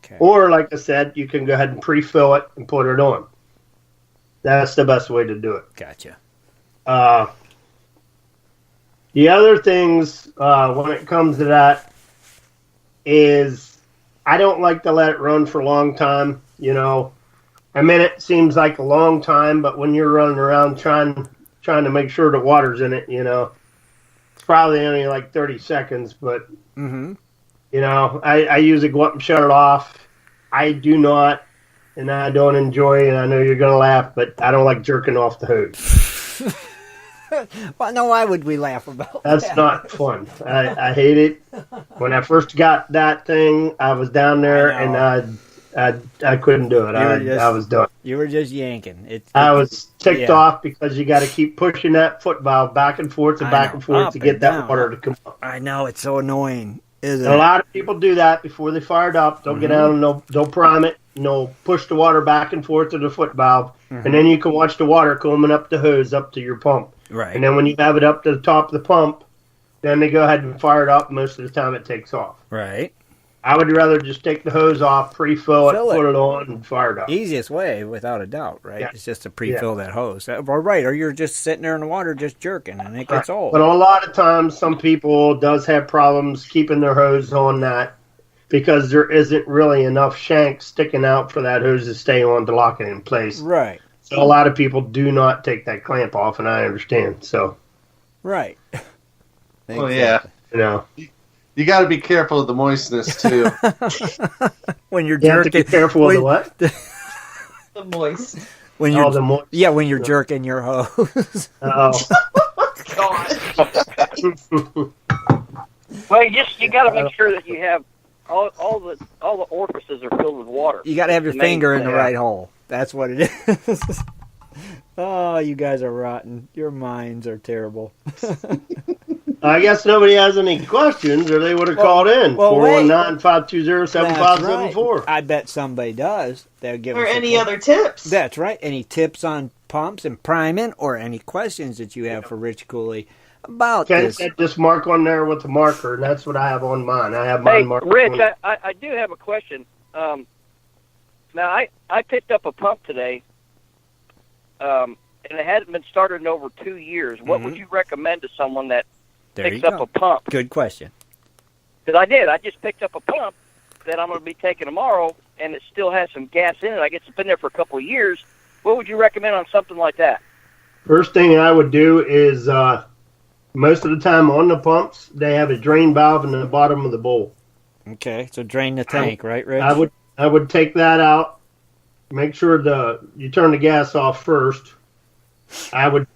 Okay. Or, like I said, you can go ahead and pre-fill it and put it on. That's the best way to do it. Gotcha. The other things, when it comes to that, is I don't like to let it run for a long time. You know, a minute seems like a long time, but when you're running around trying to make sure the water's in it, you know, it's probably only like 30 seconds. But, Mm-hmm. you know, I usually go up and shut it off. I do not, and I don't enjoy, and I know you're going to laugh, but I don't like jerking off the hose. Well, no, why would we laugh about That's that? not fun. I hate it. When I first got that thing, I was down there and I couldn't do it. I was done. You were just yanking. I was ticked off because you got to keep pushing that foot valve back and forth and back and forth to get that water to come up. I know, it's so annoying, isn't And it? a lot of people do that before they fire it up. They'll get down and they'll prime it and they'll push the water back and forth to the foot valve, and then you can watch the water coming up the hose up to your pump. Right. And then when you have it up to the top of the pump, then they go ahead and fire it up. Most of the time it takes off. Right. I would rather just take the hose off, pre-fill it, put it on, and fire it up. Easiest way, without a doubt, right? Yeah. It's just to pre-fill that hose. Or right, or you're just sitting there in the water just jerking, and it gets old. But a lot of times, some people does have problems keeping their hose on that because there isn't really enough shanks sticking out for that hose to stay on to lock it in place. Right. So a lot of people do not take that clamp off, and I understand. So, right. Well, yeah. You know. You got to be careful of the moistness, too. When you're You have to jerking. be careful of the what? The moist. When you're, the moist. Yeah, when you're jerking your hose. Oh. Well, you got to make sure that you have all the orifices are filled with water. You got to have your finger in the Yeah. right hole. That's what it is. Oh, you guys are rotten. Your minds are terrible. I guess nobody has any questions, or they would have called in. 419-520-7574. I bet somebody does. They'll give Or us any other tips. That's right. Any tips on pumps and priming, or any questions that you have for Rich Cooley about Ken this? said just mark on there with the marker, and that's what I have on mine. I have mine Hey, marked. Rich, I do have a question. Now, I picked up a pump today, and it hadn't been started in over 2 years. What would you recommend to someone that picks up a pump? Good question. Because I did. I just picked up a pump that I'm going to be taking tomorrow, and it still has some gas in it. I guess it's been there for a couple of years. What would you recommend on something like that? First thing I would do is most of the time on the pumps, they have a drain valve in the bottom of the bowl. Okay, so drain the tank, right, Rich? I would take that out. Make sure you turn the gas off first. I would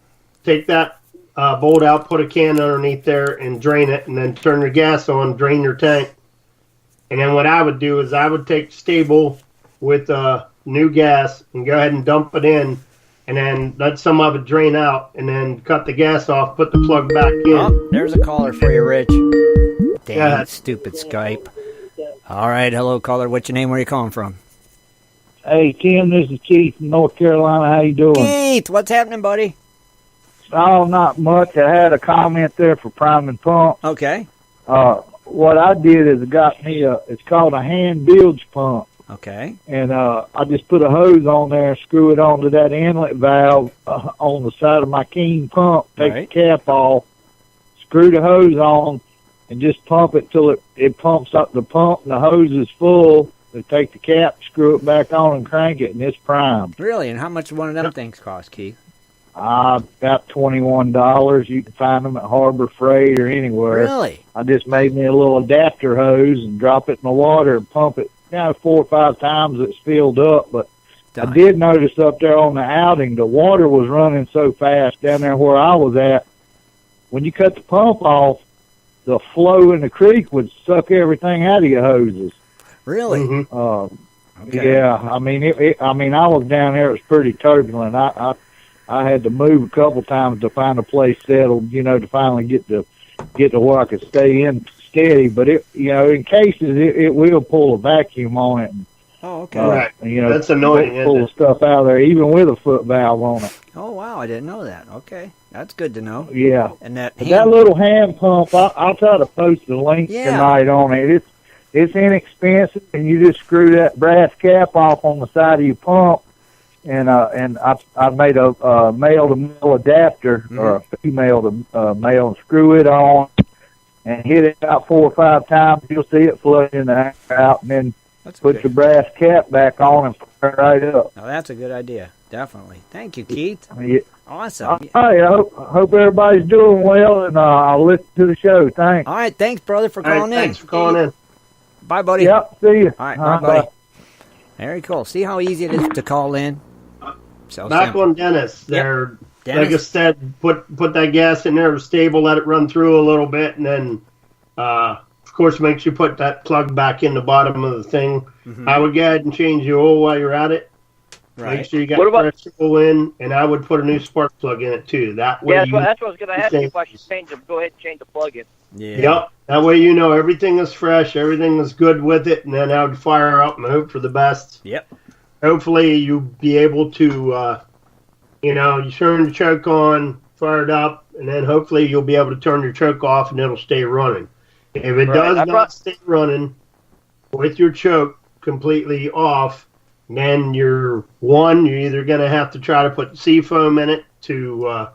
take that bolt out, put a can underneath there, and drain it, and then turn your gas on, drain your tank. And then what I would do is I would take stable with new gas and go ahead and dump it in, and then let some of it drain out, and then cut the gas off, put the plug back in. Oh, there's a caller for you, Rich. Damn, stupid Skype. All right, hello, caller. What's your name? Where are you calling from? Hey, Tim, this is Keith from North Carolina. How you doing? Keith, what's happening, buddy? Oh, not much. I had a comment there for priming pump. Okay. What I did is I got me it's called a hand bilge pump. Okay. And I just put a hose on there and screw it onto that inlet valve on the side of my King pump, take the cap off, screw the hose on, and just pump it till it pumps up the pump and the hose is full. They take the cap, screw it back on, and crank it, and it's primed. Really? And how much one of them things cost, Keith? About $21. You can find them at Harbor Freight or anywhere. Really? I just made me a little adapter hose and drop it in the water and pump it 4 or 5 times. It's filled up. But I did notice up there on the outing, the water was running so fast down there where I was at. When you cut the pump off, the flow in the creek would suck everything out of your hoses. Really? Mm-hmm. Yeah. I mean, I was down there. It was pretty turbulent. I had to move a couple times to find a place settled, to finally get to where I could stay in steady. But in cases, it will pull a vacuum on it. Oh, okay. Right. That's annoying. Pull stuff out of there, even with a foot valve on it. Oh, wow. I didn't know that. Okay. That's good to know. Yeah. And that little hand pump, I'll try to post the link tonight on it. It's inexpensive, and you just screw that brass cap off on the side of your pump. And I made a male-to-male adapter, or a female-to-male, and screw it on and hit it about 4 or 5 times. You'll see it flooding the air out, and then put the brass cap back on and fire right up. Oh, that's a good idea. Definitely. Thank you, Keith. Yeah. Awesome. I hope everybody's doing well, and I'll listen to the show. Thanks. All right. Thanks, brother, for calling in. Thanks for calling in. Bye, buddy. Yep. See you. All right. Bye, buddy. Very cool. See how easy it is to call in? Back on Dennis, there. Like I said, put that gas in there stable, let it run through a little bit, and then, of course, make sure you put that plug back in the bottom of the thing. I would go ahead and change the oil while you're at it. Right. Make sure you got fresh oil in, and I would put a new spark plug in it too. That way, that's what I was going to ask you if I should change them. Go ahead and change the plug in. Yeah. Yep. That way everything is fresh, everything is good with it, and then I would fire up and hope for the best. Yep. Hopefully you'll be able to, you turn the choke on, fire it up, and then hopefully you'll be able to turn your choke off and it'll stay running. If it does not stay running with your choke completely off, then you're either going to have to try to put seafoam in it to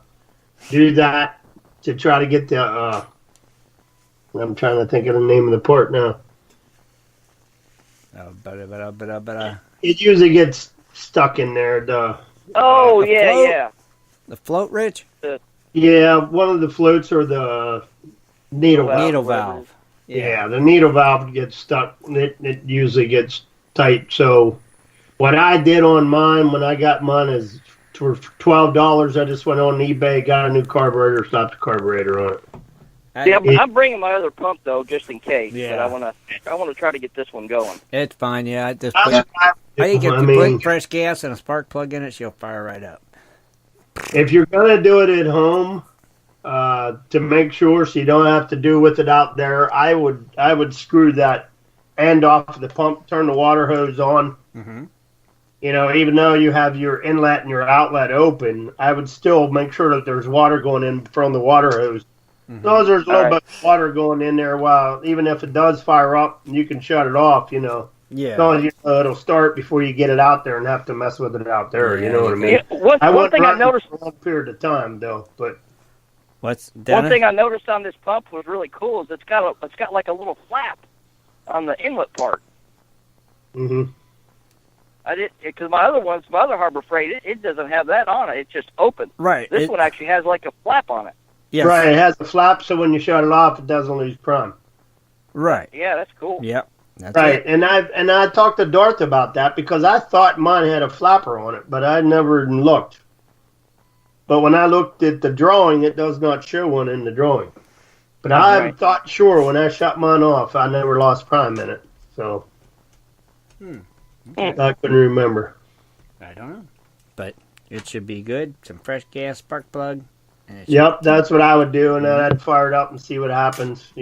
do that, to try to get the, I'm trying to think of the name of the part now. It usually gets stuck in there. The float? Yeah. The float, Rich? Yeah, one of the floats or the needle valve. Yeah, the needle valve gets stuck. It usually gets tight. So what I did on mine when I got mine is for $12, I just went on eBay, got a new carburetor, slapped the carburetor on it. Yeah, I'm bringing my other pump though, just in case. Yeah. But I want to try to get this one going. It's fine. Yeah, I think if you put fresh gas and a spark plug in it, she'll fire right up. If you're gonna do it at home, to make sure so you don't have to do with it out there, I would screw that end off the pump, turn the water hose on. Mm-hmm. Even though you have your inlet and your outlet open, I would still make sure that there's water going in from the water hose. Mm-hmm. As long as there's a little bit of water going in there, even if it does fire up, you can shut it off, Yeah. As long as it'll start before you get it out there and have to mess with it out there, you know what I mean? Yeah, one thing I noticed for a long period of time, though, but... One thing I noticed on this pump was really cool is it's got like a little flap on the inlet part. Mm-hmm. I did because my other Harbor Freight, it doesn't have that on it. It's just open. Right. This one actually has like a flap on it. Yes. Right. It has a flap, so when you shut it off, it doesn't lose prime. Right. Yeah, that's cool. Yep. That's right. It. And I talked to Darth about that because I thought mine had a flapper on it, but I never looked. But when I looked at the drawing, it does not show one in the drawing. But I thought sure when I shut mine off, I never lost prime in it. So I couldn't remember. I don't know. But it should be good. Some fresh gas, spark plug. Yep, that's what I would do, and then I'd fire it up and see what happens,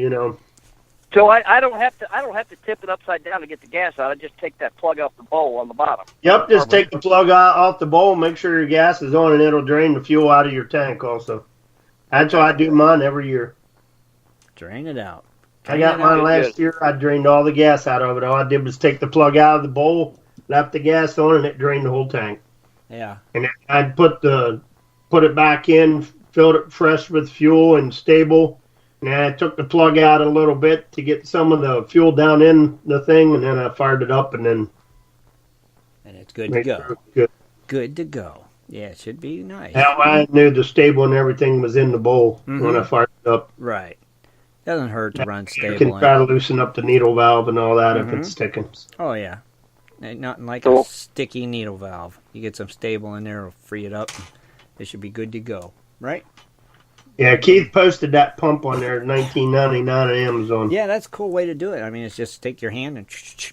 So I don't have to tip it upside down to get the gas out. I just take that plug off the bowl on the bottom. Yep, just take the plug off the bowl, make sure your gas is on, and it'll drain the fuel out of your tank also. That's why I do mine every year. Drain it out. I got mine last year. I drained all the gas out of it. All I did was take the plug out of the bowl, left the gas on, and it drained the whole tank. Yeah. And I'd put it back in, filled it fresh with fuel and stable, And I took the plug out a little bit to get some of the fuel down in the thing, and then I fired it up, and then... And it's good to go. Good to go. Yeah, it should be nice. Now I knew the stable and everything was in the bowl when I fired it up. Right. Doesn't hurt to run stable. You can try to loosen up the needle valve and all that if it's sticking. Oh, yeah. Ain't nothing like a sticky needle valve. You get some stable in there, it'll free it up. It should be good to go. Right? Yeah, Keith posted that pump on there in 1999 on Amazon. Yeah, that's a cool way to do it. I mean, it's just take your hand and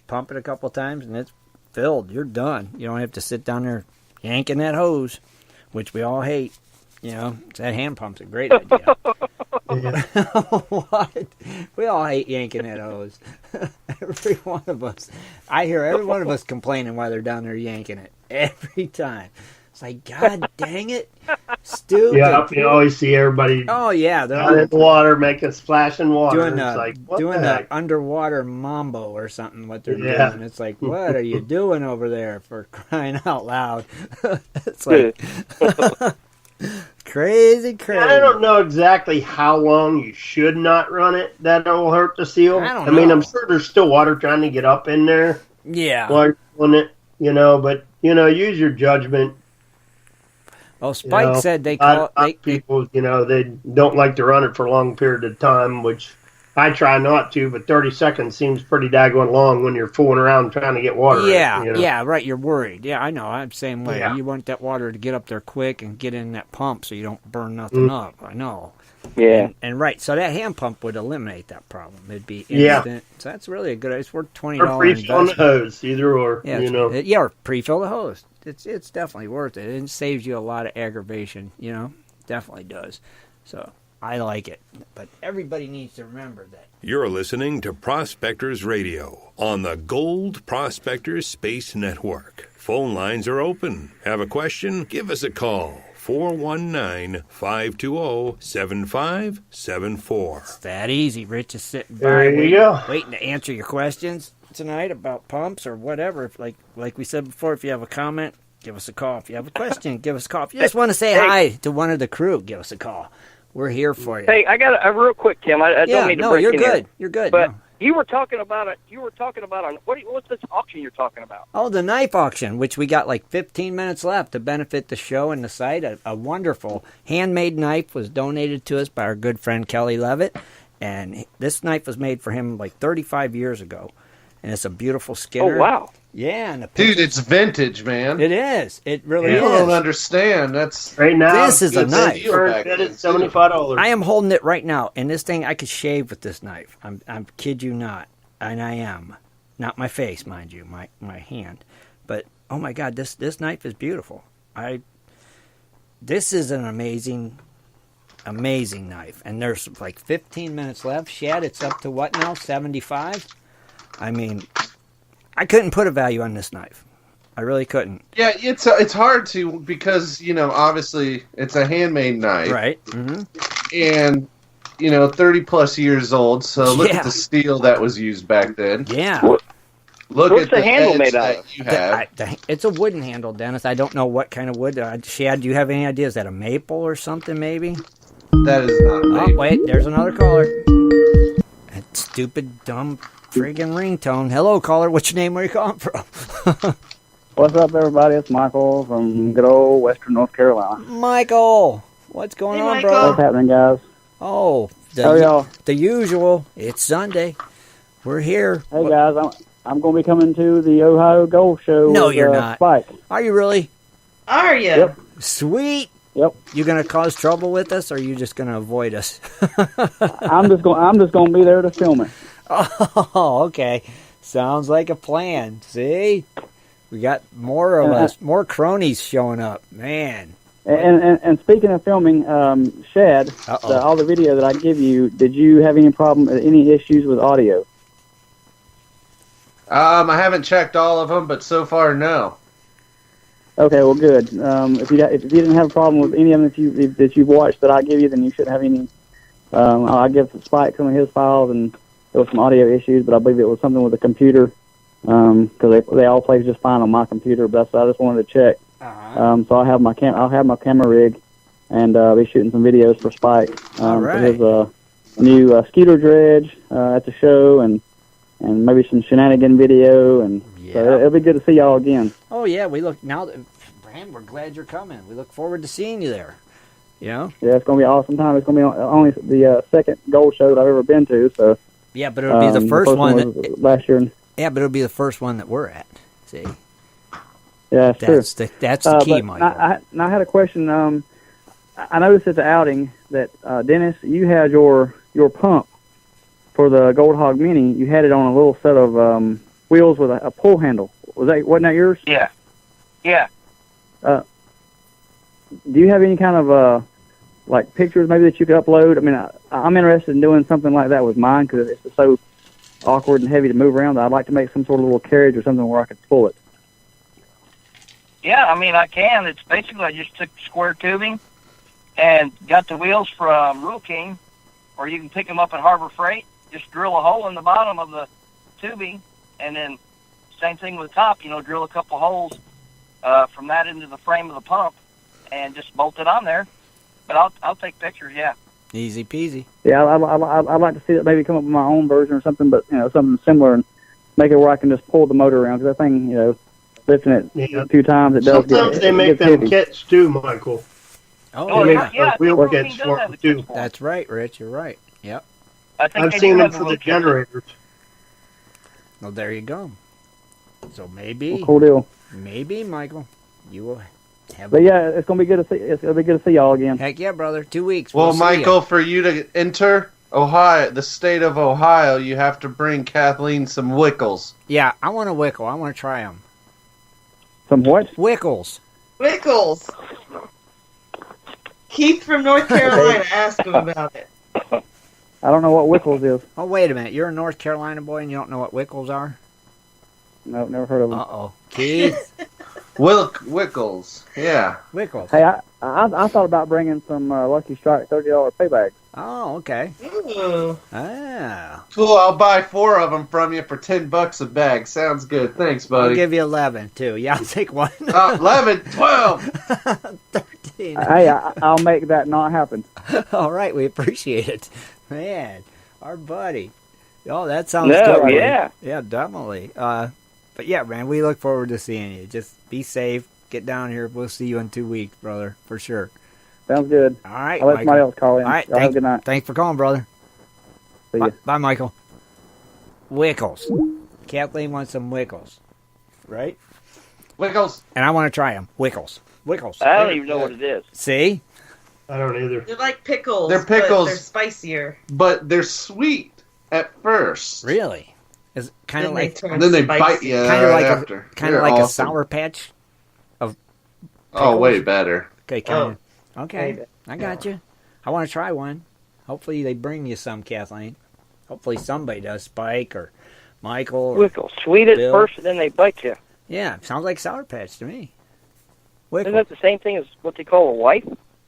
pump it a couple times, and it's filled. You're done. You don't have to sit down there yanking that hose, which we all hate. You know, that hand pump's a great idea. What? We all hate yanking that hose. Every one of us. I hear every one of us complaining while they're down there yanking it. Every time. It's like, God dang it. Stupid. Yeah, you always see everybody down in the water making splashing water. Doing the underwater mambo or something, what they're doing. It's like, what are you doing over there, for crying out loud? It's like... Crazy. I don't know exactly how long you should not run it. That'll hurt the seal. I mean, I'm sure there's still water trying to get up in there. Yeah. While you're doing it, but, use your judgment. Oh, Spike said they people, they don't like to run it for a long period of time, which I try not to, but 30 seconds seems pretty daggone long when you're fooling around trying to get water. Yeah, right. You're worried. Yeah, I know. I'm the same way. Yeah. You want that water to get up there quick and get in that pump so you don't burn nothing up. I know. Yeah. And right, so that hand pump would eliminate that problem. It'd be instant. Yeah. So that's really a good. It's worth $20. Or pre-fill the hose, either or. Yeah, or pre-fill the hose. It's definitely worth it. It saves you a lot of aggravation. Definitely does. So I like it, but everybody needs to remember that. You're listening to Prospectors Radio on the Gold Prospectors Space Network. Phone lines are open. Have a question? Give us a call. 419-520-7574. It's that easy. Rich is sitting by waiting to answer your questions tonight about pumps or whatever. Like we said before, if you have a comment, give us a call. If you have a question, give us a call. If you just want to say hi to one of the crew, give us a call. We're here for you. Hey, I got a real quick, Tim. I don't mean to break you're in good. here. You're good. But you were talking about what's this auction you're talking about? Oh, the knife auction, which we got like 15 minutes left to benefit the show and the site. A wonderful handmade knife was donated to us by our good friend Kelly Levitt, and this knife was made for him like 35 years ago, and it's a beautiful Skinner. Oh, wow. Yeah, and dude, it's vintage, man. It is. It really is. You don't understand. That's right now. This is a knife. It's $75. I am holding it right now, and this thing I could shave with this knife. I'm kid you not, and I am. Not my face, mind you, my hand. But oh my God, this knife is beautiful. This is an amazing knife, and there's like 15 minutes left. Shad, it's up to what now? 75. I mean, I couldn't put a value on this knife. I really couldn't. Yeah, it's hard to because obviously it's a handmade knife, right? Mm-hmm. And 30 plus years old. So look at the steel that was used back then. Yeah. Look What's at the handle made that of? you have. It's a wooden handle, Dennis. I don't know what kind of wood. Shad, do you have any idea? Is that a maple or something? Maybe. That is not a maple. Oh wait, there's another caller. That stupid, dumb, friggin' ringtone. Hello, caller. What's your name? Where are you calling from? What's up, everybody? It's Michael from good old Western North Carolina. Michael, what's going on, Michael. bro? What's happening, guys? Oh, How y'all? The usual. It's Sunday. We're here. Hey, guys. I'm going to be coming to the Ohio Gold Show. No, with, you're not. Spike. Are you really? Are you? Yep. Sweet. Yep. You going to cause trouble with us, or are you just going to avoid us? I'm just going to be there to film it. Oh, okay. Sounds like a plan. See? We got more of us, more cronies showing up. Man. And speaking of filming, Shad, all the video that I give you, did you have any issues with audio? I haven't checked all of them, but so far, no. Okay, well, good. If you didn't have a problem with any of them that you've watched that I give you, then you shouldn't have any. I give Spike some of his files, and there was some audio issues, but I believe it was something with the computer because they all play just fine on my computer. But I just wanted to check. So I'll have my camera rig, and be shooting some videos for Spike all right. for new scooter dredge at the show, and maybe some shenanigan video, and so it'll be good to see y'all again. Oh yeah, Brand, we're glad you're coming. We look forward to seeing you there. Yeah, it's going to be an awesome time. It's going to be only the second gold show that I've ever been to. So yeah, but it'll be the first one last year. Yeah, but it'll be the first one that we're at. See. Yeah, that's true. That's the key, Michael. I had a question. I noticed at the outing that Dennis, you had your pump for the Gold Hog Mini. You had it on a little set of wheels with a pull handle. Wasn't that yours? Yeah. Yeah. Do you have any kind of like pictures maybe that you could upload? I mean, I'm interested in doing something like that with mine because it's so awkward and heavy to move around. I'd like to make some sort of little carriage or something where I could pull it. Yeah, I mean, I can. It's basically I just took square tubing and got the wheels from Rule King, or you can pick them up at Harbor Freight. Just drill a hole in the bottom of the tubing, and then same thing with the top. Drill a couple holes from that into the frame of the pump, and just bolt it on there. But I'll take pictures. Yeah. Easy peasy. Yeah, I'd like to see it maybe come up with my own version or something, but something similar, and make it where I can just pull the motor around. Because I think lifting it a few times, it does. Sometimes they make them kits too, Michael. Oh, yeah. Wheel kits for them too. That's right, Rich. You're right. Yep. I've seen them for the generators. Well, there you go. So maybe, cool deal. Maybe, Michael, you will have. But yeah, it's gonna be good to see. It'll be good to see y'all again. Heck yeah, brother! 2 weeks. Well, Michael, for you to enter Ohio, the state of Ohio, you have to bring Kathleen some Wickles. Yeah, I want a Wickle. I want to try them. Some what? Wickles. Wickles. Keith from North Carolina asked him about it. I don't know what Wickles is. Oh, wait a minute. You're a North Carolina boy and you don't know what Wickles are? No, never heard of them. Uh-oh. Keith? Wickles. Yeah. Wickles. Hey, I thought about bringing some Lucky Strike $30 pay bags. Oh, okay. Ooh. Ah. Cool, I'll buy 4 of them from you for $10 a bag. Sounds good. Thanks, buddy. I'll give you 11, too. Yeah, I'll take one. 11, 12. 13. Hey, I'll make that not happen. All right, we appreciate it. Man, our buddy. Oh, that sounds good. Yeah. Yeah, definitely. But yeah, man, we look forward to seeing you. Just be safe. Get down here. We'll see you in 2 weeks, brother, for sure. Sounds good. All right, I'll let somebody else call in. All right, have a good night. Thanks for calling, brother. See ya. Bye, Michael. Wickles. Kathleen wants some Wickles, right? Wickles. And I want to try them. Wickles. I don't even know what it is. See? I don't either. They're like pickles. They're pickles. But they're spicier. But they're sweet at first. Really? Is kind of like. And then they bite you right after. Kind of like a Sour Patch of pickles? Oh, way better. Okay, kind of. Okay, I got you. I want to try one. Hopefully they bring you some, Kathleen. Hopefully somebody does, Spike or Michael. Or Wickles. Sweet at Bill. first, and then they bite you. Yeah, sounds like Sour Patch to me. Wickle. Isn't that the same thing as what they call a wife?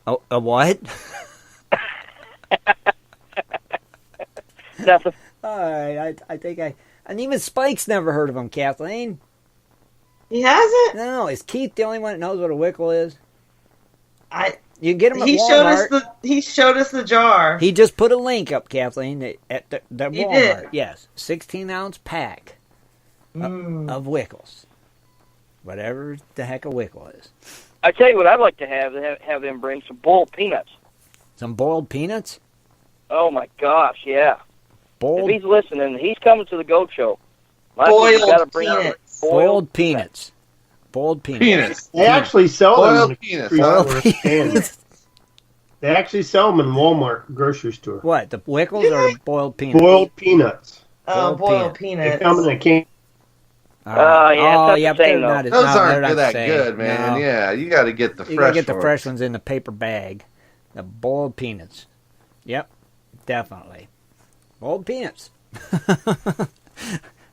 Oh, a what? Nothing. All right, I think and even Spike's never heard of them, Kathleen. He hasn't? No, is Keith the only one that knows what a Wickle is? You can get them at He Walmart. showed us the jar. He just put a link up, Kathleen, at the He Walmart. did. Yes, 16-ounce pack of Wickles. Whatever the heck a Wickle is. I tell you what I'd like to have them bring some boiled peanuts. Some boiled peanuts? Oh, my gosh, yeah. Boiled? If he's listening, he's coming to the Goat Show. Boiled peanuts. Boiled peanuts. Boiled peanuts. They actually sell Boiled them in peanuts. the cans. They actually sell them in Walmart grocery store. What, the Wickles or boiled peanuts? Boiled peanuts. Oh, boiled They peanuts. come in a can. Yeah, but they're not Those they're aren't not that the same. good, man. No. Yeah, you got to get the fresh You gotta get the ones. fresh ones in the paper bag. The boiled peanuts. Yep, definitely. Boiled peanuts.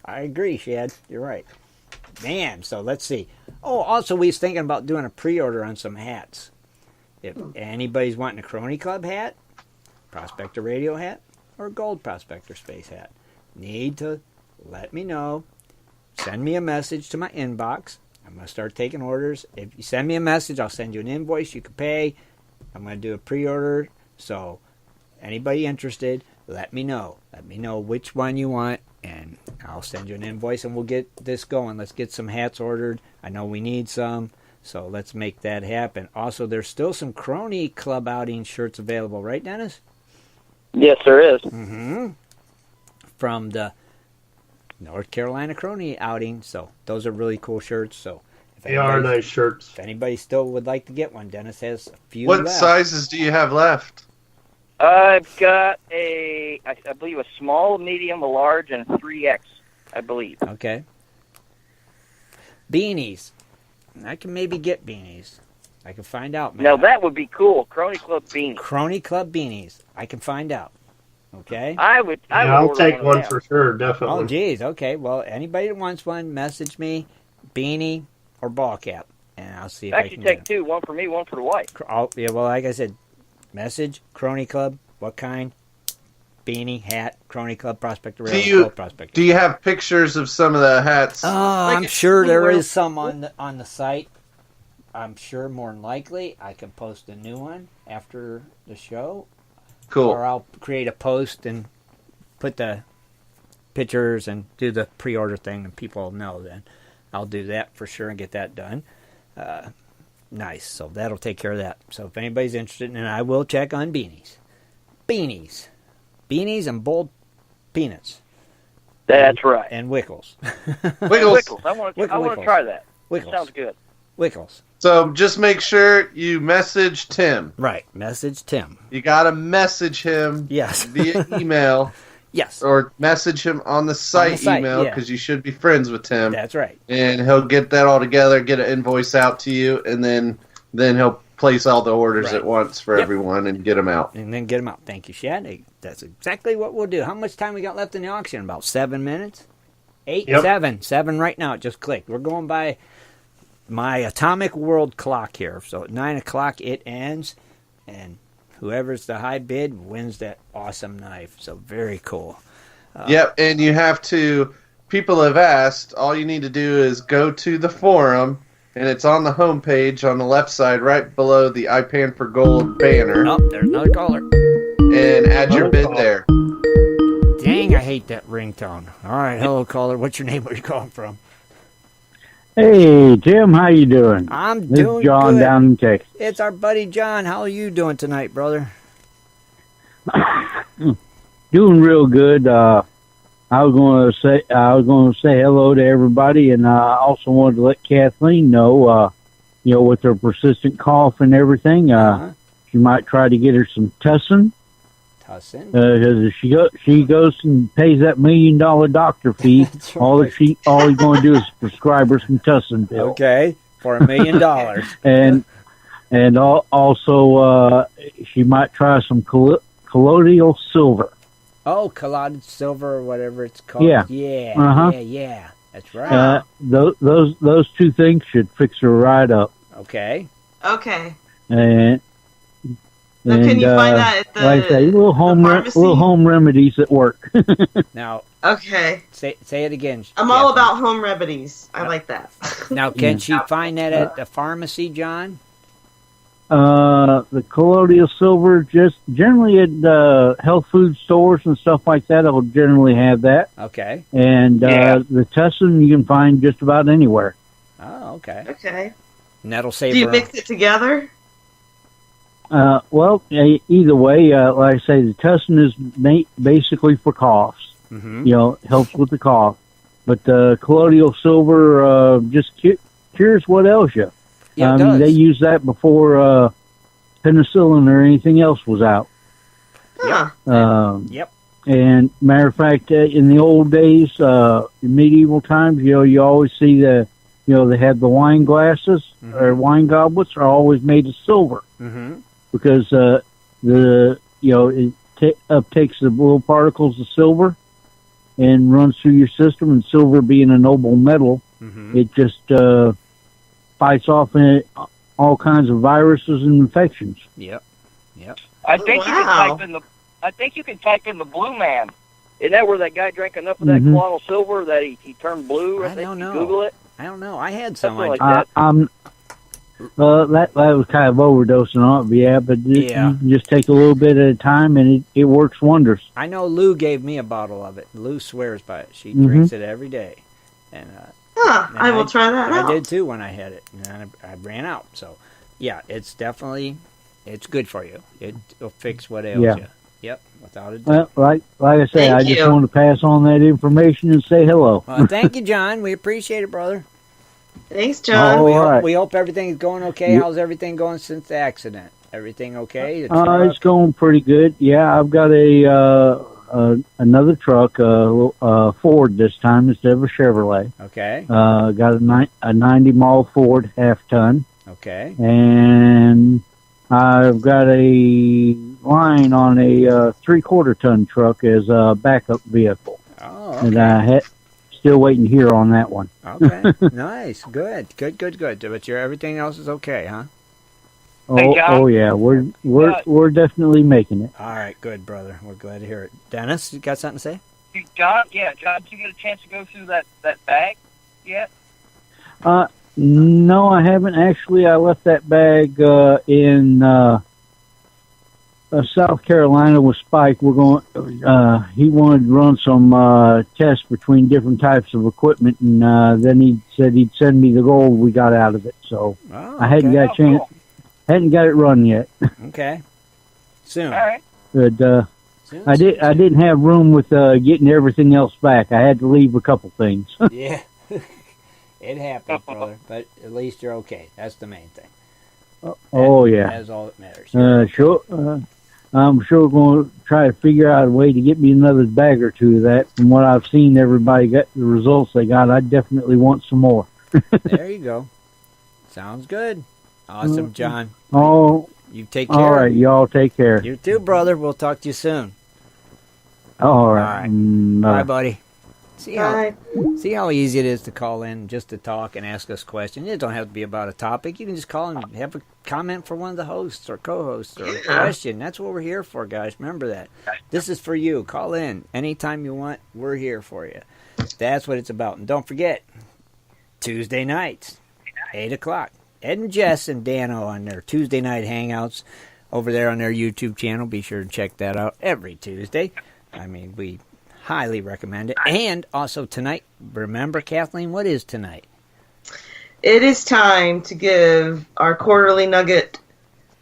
I agree, Shad. You're right. Man, so let's see. Oh, also we was thinking about doing a pre-order on some hats. If anybody's wanting a Crony Club hat, Prospector Radio hat, or a Gold Prospector Space hat, need to let me know. Send me a message to my inbox. I'm going to start taking orders. If you send me a message, I'll send you an invoice you can pay. I'm going to do a pre-order. So anybody interested, let me know. Let me know which one you want, and I'll send you an invoice, and we'll get this going. Let's get some hats ordered. I know we need some, so let's make that happen. Also, there's still some Crony Club outing shirts available, right, Dennis? Yes, there is. Mm-hmm. From the North Carolina Crony outing, so those are really cool shirts. So they are nice shirts. If anybody still would like to get one, Dennis has a few What left. sizes do you have left? I've got I believe a small, medium, a large, and a 3X, I believe. Okay. Beanies. I can maybe get beanies. I can find out. Now that would be cool. Crony Club beanies. Crony Club beanies. I can find out. Okay. I'll take one for sure, definitely. Oh, geez. Okay. Well, anybody that wants one, message me, beanie or ball cap, and I'll see if I can take two. One for me, one for the wife. Yeah. Well, like I said, message Crony Club. What kind? Beanie, hat, Crony Club, Prospector Rail, Prospector. Do you have pictures of some of the hats? I'm sure there is some on the site. I'm sure more than likely I can post a new one after the show. Cool. Or I'll create a post and put the pictures and do the pre-order thing, and people will know then. I'll do that for sure and get that done. Nice. So that'll take care of that. So if anybody's interested, and I will check on beanies. Beanies and bold peanuts. That's right. And Wickles. Wickles. I want to try that. Wickles. Sounds good. Wickles. So just make sure you message Tim. Right. Message Tim. You got to message him via email. Yes. Or message him on the site email, because you should be friends with Tim. That's right. And he'll get that all together, get an invoice out to you, and then he'll place all the orders at once for everyone and get them out. And then get them out. Thank you, Shad. That's exactly what we'll do. How much time we got left in the auction? About 7 minutes? 8? Yep. 7. 7 right now. It just clicked. We're going by my atomic world clock here. So at 9 o'clock it ends, and whoever's the high bid wins that awesome knife. So very cool. Yep, and you have to, people have asked, all you need to do is go to the forum, and it's on the homepage on the left side, right below the iPan for Gold banner. Oh, there's another caller. And add your bid there. Dang, I hate that ringtone. All right, hello, caller. What's your name? Where are you calling from? Hey, Tim, how you doing? I'm This doing is John good. down in Texas. It's our buddy John. How are you doing tonight, brother? Doing real good. I was going to say hello to everybody, and I also wanted to let Kathleen know, with her persistent cough and everything, she might try to get her some Tussin. Tussin? Because if she goes and pays that $1 million doctor fee, all he's going to do is prescribe her some Tussin pills. Okay, for $1 million. and also she might try some colloidal silver. Oh, collided silver or whatever it's called. Yeah. Yeah. That's right. Those two things should fix her right up. Okay. And can you find that at the like I say, little home remedies that work. Now. Okay. Say it again. I'm all about home remedies. I like that. Now, can she find that at the pharmacy, John? The colloidal silver, just generally at health food stores and stuff like that, it'll generally have that. Okay. And the Tussin you can find just about anywhere. Oh, okay. Okay. And that'll save Do you her. mix it together? Well, either way, like I say, the Tussin is basically for coughs. Mm-hmm. Helps with the cough. But the colloidal silver just cures what ails you. Yeah, I mean, they used that before penicillin or anything else was out. Huh. Yep. And matter of fact, in the old days, in medieval times, you always see they had the wine glasses or wine goblets are always made of silver because it uptakes the little particles of silver and runs through your system. And silver being a noble metal, it just fights off all kinds of viruses and infections. Yep. I think you can type in the Blue Man. Isn't that where that guy drank enough of that colloidal silver that he turned blue? I don't know. Google it. I don't know. I had some like that. That was kind of overdosing on it, but yeah, but you can just take a little bit at a time, and it works wonders. I know Lou gave me a bottle of it. Lou swears by it. She drinks it every day. And, I will try that out. I did too when I had it, and I ran out. So, yeah, it's definitely, it's good for you. It'll fix what ails you. Yep, without a doubt. Well, like I say, I just wanted to pass on that information and say hello. Well, thank you, John. We appreciate it, brother. Thanks, John. We hope everything is going okay. How's everything going since the accident? Everything okay? It's going pretty good. Yeah, I've got another truck, Ford this time instead of a Chevrolet. Okay. Got a 90 mile Ford half ton. Okay. And I've got a line on a 3/4 ton truck as a backup vehicle. Oh, okay. And I still waiting to hear on that one. Okay. Nice. Good. But everything else is okay, huh? Oh yeah, we're definitely making it. All right, good, brother. We're glad to hear it. Dennis, you got something to say? John, did you get a chance to go through that bag yet? No, I haven't actually. I left that bag in South Carolina with Spike. We're going. He wanted to run some tests between different types of equipment, and then he said he'd send me the gold we got out of it. So I hadn't got a chance. Cool. Hadn't got it run yet. Okay. Soon. All right. But I didn't have room with getting everything else back. I had to leave a couple things. Yeah. It happened, brother. But at least you're okay. That's the main thing. Yeah. That's all that matters. Sure. I'm sure going to try to figure out a way to get me another bag or two of that. From what I've seen, everybody got the results they got. I definitely want some more. There you go. Sounds good. Awesome, John. Oh, you take care. All right, y'all take care. You too, brother. We'll talk to you soon. All right. Bye, buddy. See how easy it is to call in just to talk and ask us questions. It don't have to be about a topic. You can just call and have a comment for one of the hosts or co-hosts or a question. That's what we're here for, guys. Remember that. This is for you. Call in anytime you want. We're here for you. That's what it's about. And don't forget, Tuesday nights, 8 o'clock. Ed and Jess and Dano on their Tuesday night hangouts over there on their YouTube channel. Be sure to check that out every Tuesday. I mean, we highly recommend it. And also tonight, remember, Kathleen, what is tonight? It is time to give our quarterly nugget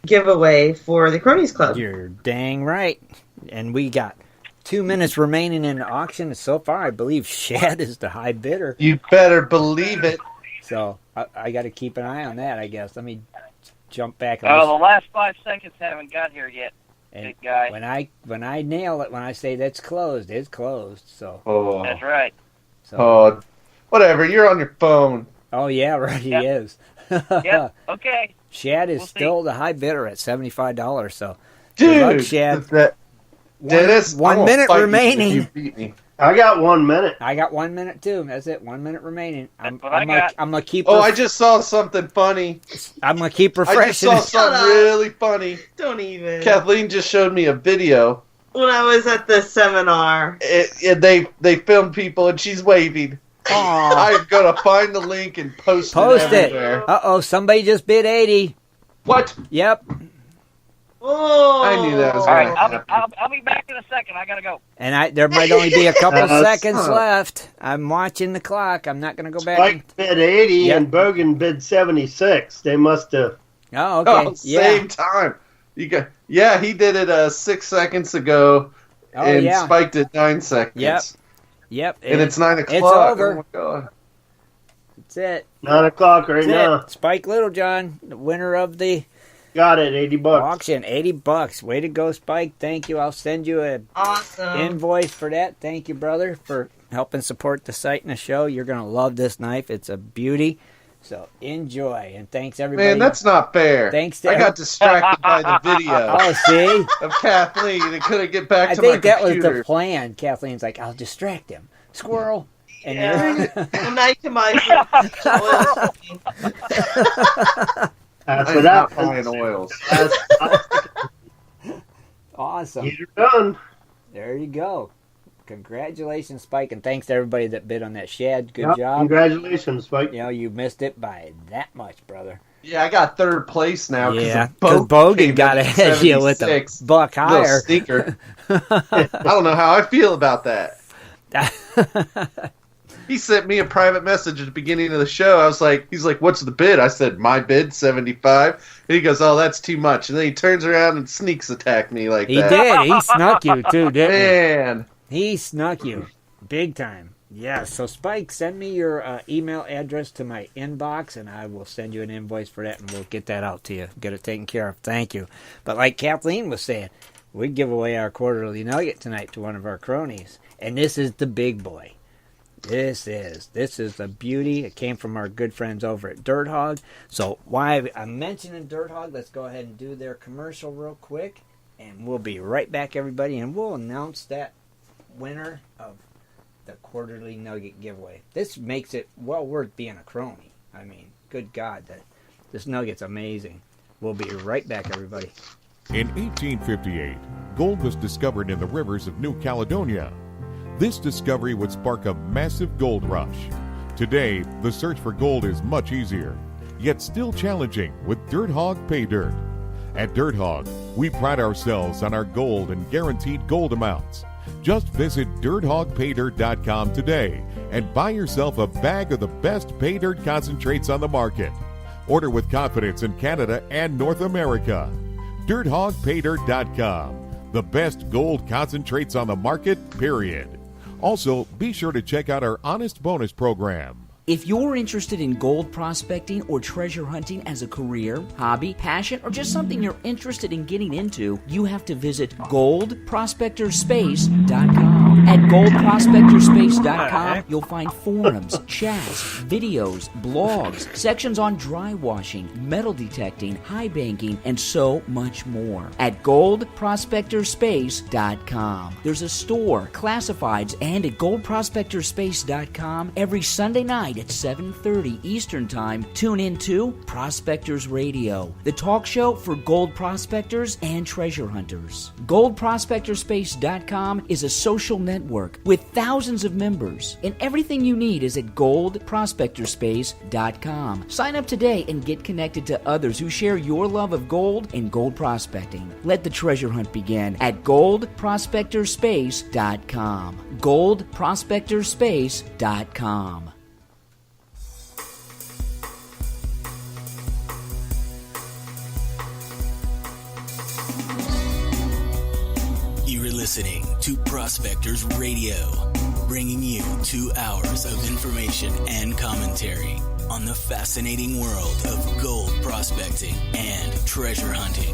giveaway for the Cronies Club. You're dang right. And we got 2 minutes remaining in the auction. So far, I believe Shad is the high bidder. You better believe it. So I got to keep an eye on that, I guess. Let me jump back. The last 5 seconds haven't got here yet, big guy. When I nail it, when I say that's closed, it's closed. So that's right. So, whatever. You're on your phone. Oh yeah, right. He is. Yep. Okay. Shad is still the high bidder at $75. So, dude, good luck, Shad. Dennis, 1 minute remaining. You beat me. I got 1 minute. I got 1 minute too. That's it. 1 minute remaining. I'm gonna keep. I just saw something funny. I'm gonna keep refreshing. I just saw something really funny. Don't even. Kathleen just showed me a video when I was at the seminar. They filmed people and she's waving. I'm gonna find the link and post it everywhere. Somebody just bid 80. What? Yep. Oh, I knew that was all going right. I'll be back in a second. I gotta go. And there might only be a couple seconds left. I'm watching the clock. I'm not gonna go back. Spike bid 80 and Bogan bid 76. They must have. Oh, okay. Same time. He did it 6 seconds ago, and Spike did 9 seconds. Yep. And it's 9 o'clock. It's over. Oh my God. That's it. 9 o'clock right now. Spike Littlejohn, the winner of the. Got it, $80. Auction, $80. Way to go, Spike. Thank you. I'll send you an invoice for that. Thank you, brother, for helping support the site and the show. You're going to love this knife. It's a beauty. So enjoy. And thanks, everybody. Man, that's not fair. Thanks to I got distracted by the video. Oh, see? Of Kathleen and couldn't get back to my computer. I think that was the plan. Kathleen's like, I'll distract him. Squirrel. And That's what that buying oils. Awesome. You're done. There you go. congratulations, Spike, and thanks to everybody that bid on that Shad. Good job. Congratulations, Spike. You missed it by that much, brother. Yeah, I got third place now. Yeah, because Bogan got ahead of you with a buck higher. Sneaker. I don't know how I feel about that. He sent me a private message at the beginning of the show. He's like, what's the bid? I said, my bid, 75. And he goes, oh, that's too much. And then he turns around and sneaks attack me like that. He did. He snuck you, too, didn't he? Man. He snuck you. Big time. Yeah, so Spike, send me your email address to my inbox, and I will send you an invoice for that, and we'll get that out to you. Get it taken care of. Thank you. But like Kathleen was saying, we give away our quarterly nugget tonight to one of our cronies, and this is the big boy. This is the beauty. It came from our good friends over at Dirt Hog. So why I'm mentioning Dirt Hog, let's go ahead and do their commercial real quick, and we'll be right back, everybody, and we'll announce that winner of the quarterly nugget giveaway. This makes it well worth being a crony. I mean, good God, this nugget's amazing. We'll be right back, everybody. In 1858, gold was discovered in the rivers of New Caledonia. This discovery would spark a massive gold rush. Today, the search for gold is much easier, yet still challenging with Dirt Hog Pay Dirt. At Dirt Hog, we pride ourselves on our gold and guaranteed gold amounts. Just visit DirtHogPayDirt.com today and buy yourself a bag of the best pay dirt concentrates on the market. Order with confidence in Canada and North America. DirtHogPayDirt.com, the best gold concentrates on the market, period. Also, be sure to check out our Honest Bonus program. If you're interested in gold prospecting or treasure hunting as a career, hobby, passion, or just something you're interested in getting into, you have to visit goldprospectorspace.com. At goldprospectorspace.com, you'll find forums, chats, videos, blogs, sections on dry washing, metal detecting, high banking, and so much more. At goldprospectorspace.com. There's a store, classifieds, and at goldprospectorspace.com every Sunday night at 7:30 Eastern Time, tune in to Prospectors Radio, the talk show for gold prospectors and treasure hunters. GoldProspectorspace.com is a social network with thousands of members, and everything you need is at GoldProspectorspace.com. Sign up today and get connected to others who share your love of gold and gold prospecting. Let the treasure hunt begin at GoldProspectorspace.com. GoldProspectorspace.com. You're listening to Prospectors Radio, bringing you 2 hours of information and commentary on the fascinating world of gold prospecting and treasure hunting.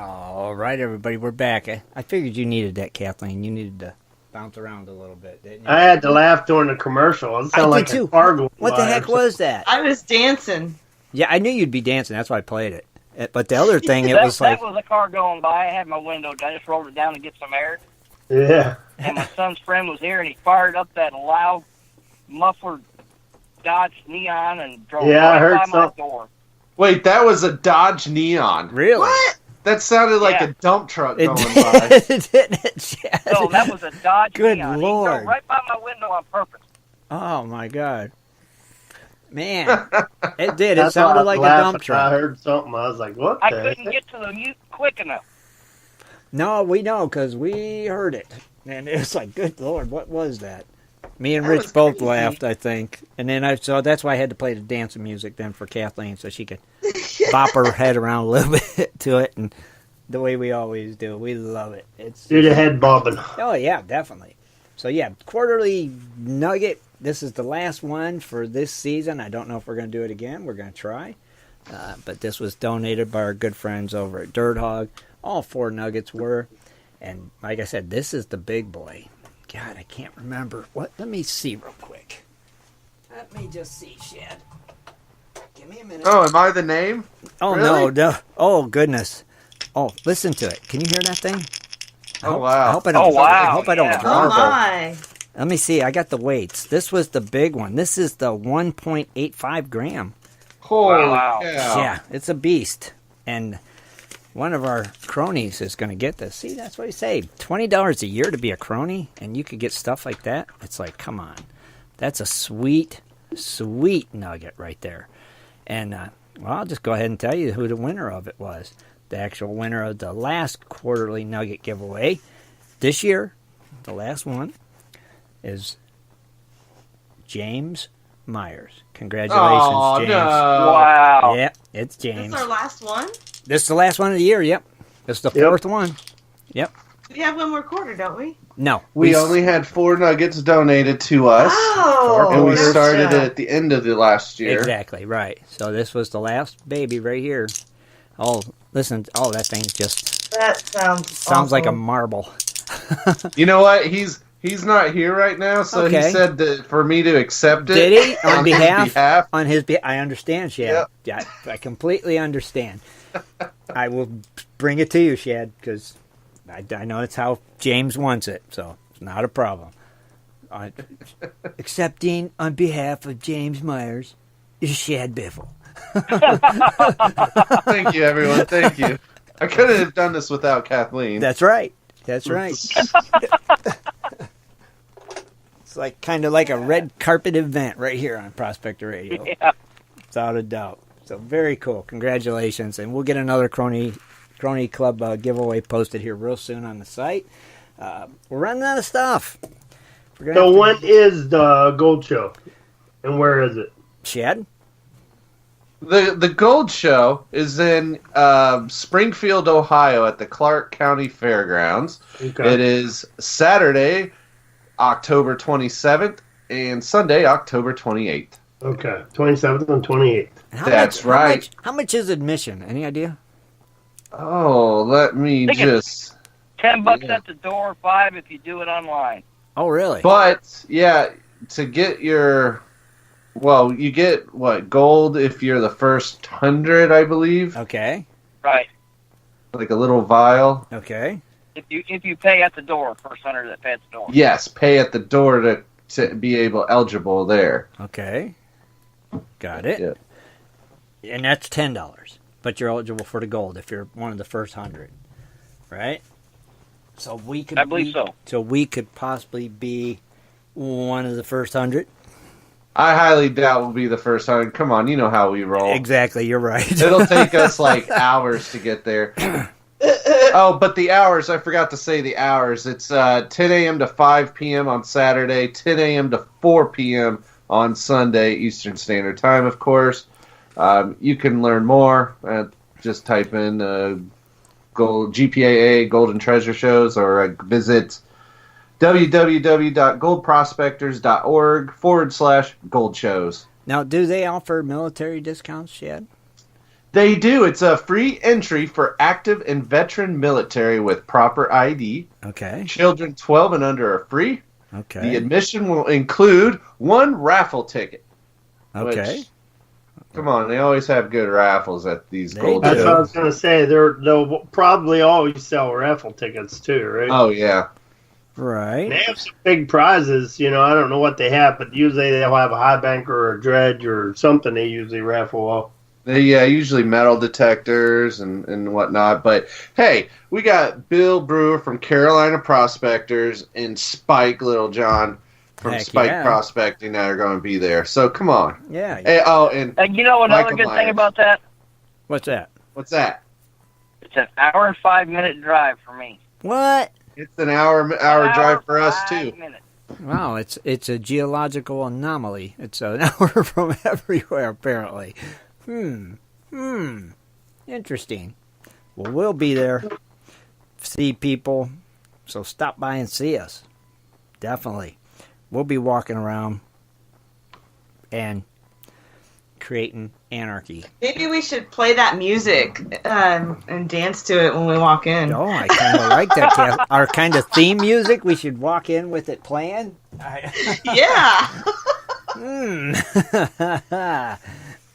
All right, everybody, we're back. I figured you needed that, Kathleen. You needed to bounce around a little bit, didn't you? I had to laugh during the commercial. It sounded like a car going What the heck was that? I was dancing. Yeah, I knew you'd be dancing. That's why I played it. But the other thing, it was like... That was a car going by. I had my window down. I just rolled it down to get some air. Yeah. And my son's friend was here, and he fired up that loud, muffled Dodge Neon and drove right by my door. Wait, that was a Dodge Neon. Really? What? That sounded like a dump truck going by. Didn't it? No, that was a Dodge Good Neon. Lord. He drove right by my window on purpose. Oh, my God. Man, it did. It sounded like a dump truck. I heard something. I was like, what I the couldn't heck? get to the mute quick enough. No, we know, because we heard it. And it was like, good Lord, what was that? Me and That Rich was both crazy. laughed, I think. And then so that's why I had to play the dancing music then for Kathleen, so she could bop her head around a little bit to it, and the way we always do. We love it. Do the head bobbing. Oh, yeah, definitely. So, yeah, quarterly nugget. This is the last one for this season. I don't know if we're going to do it again. We're going to try. But this was donated by our good friends over at Dirt Hog. All 4 nuggets were. And like I said, this is the big boy. God, I can't remember. What? Let me see real quick. Let me just see, Shad. Give me a minute. Oh, am I the name? Oh, Really? no. Oh, goodness. Oh, listen to it. Can you hear that thing? Oh, wow. I hope I don't. I hope I don't Oh drop it. my! Let me see. I got the weights. This was the big one. This is the 1.85 gram. Holy Wow. cow. Yeah, it's a beast. And one of our cronies is going to get this. See, that's what he said. $20 a year to be a crony, and you could get stuff like that. It's like, come on. That's a sweet, sweet nugget right there. And, well, I'll just go ahead and tell you who the winner of it was. The actual winner of the last quarterly nugget giveaway this year, the last one, is James Myers. Congratulations, James. No. Wow. Yep, it's James. This is our last one. This is the last one of the year, yep. This is the fourth one. Yep. We have one more quarter, don't we? No. We only had 4 nuggets donated to us. Oh, and we gotcha. started it at the end of the last year. Exactly, right. So this was the last baby right here. Oh, listen. Oh, that thing just That sounds like a awesome. marble. You know what? He's not here right now, so Okay. he said that for me to accept it. Did he? On his behalf? On his behalf. I understand, Shad. Yep. Yeah, I completely understand. I will bring it to you, Shad, because I know it's how James wants it, so it's not a problem. Accepting on behalf of James Myers is Shad Biffle. Thank you, everyone. Thank you. I couldn't have done this without Kathleen. That's right. That's right. It's like kind of like a red carpet event right here on Prospector Radio. Yeah. Without a doubt. So very cool. Congratulations. And we'll get another Crony Club giveaway posted here real soon on the site. We're running out of stuff. So when is the Gold Show? And where is it? Shad? The Gold Show is in Springfield, Ohio at the Clark County Fairgrounds. Okay. It is Saturday, October 27th, and Sunday, October 28th. Okay, 27th and 28th. That's right. How much is admission? Any idea? Oh, let me Think it's just... $10 at the door, $5 if you do it online. Oh, really? But, yeah, to get your... Well, you get, gold if you're the first 100, I believe. Okay. Right. Like a little vial. Okay. If you pay at the door, first $100 that pay at the door. Yes, pay at the door to be eligible there. Okay. Got it. Yeah. And that's $10. But you're eligible for the gold if you're one of the first 100. Right? So we could I believe so. So we could possibly be one of the first 100. I highly doubt we'll be the first 100. Come on, you know how we roll. Exactly, you're right. It'll take us like hours to get there. Oh, but the hours, I forgot to say the hours. It's 10 a.m. to 5 p.m. on Saturday, 10 a.m. to 4 p.m. on Sunday, Eastern Standard Time, of course. You can learn more. Just type in GPAA Golden Treasure Shows or visit www.goldprospectors.org/gold shows. Now, do they offer military discounts, Shad? They do. It's a free entry for active and veteran military with proper ID. Okay. Children 12 and under are free. Okay. The admission will include one raffle ticket. Okay. Which, come on, they always have good raffles at these gold That's shows. what I was going to say. They'll probably always sell raffle tickets too, right? Oh, yeah. Right. They have some big prizes. I don't know what they have, but usually they'll have a high banker or a dredge or something they usually raffle off. They usually metal detectors and whatnot. But, hey, we got Bill Brewer from Carolina Prospectors and Spike Littlejohn from Heck Spike yeah. Prospecting that are going to be there. So, come on. Yeah. Hey, and you know another Michael good thing Myers. about that? What's that? What's that? It's an hour and 5-minute drive for me. What? It's an hour drive for us, too. Wow, it's a geological anomaly. It's an hour from everywhere, apparently. Interesting. Well, we'll be there. See people. So stop by and see us. Definitely. We'll be walking around and creating anarchy. Maybe we should play that music and dance to it when we walk in. Oh, I kind of like that. Kath. Our kind of theme music. We should walk in with it playing. Yeah.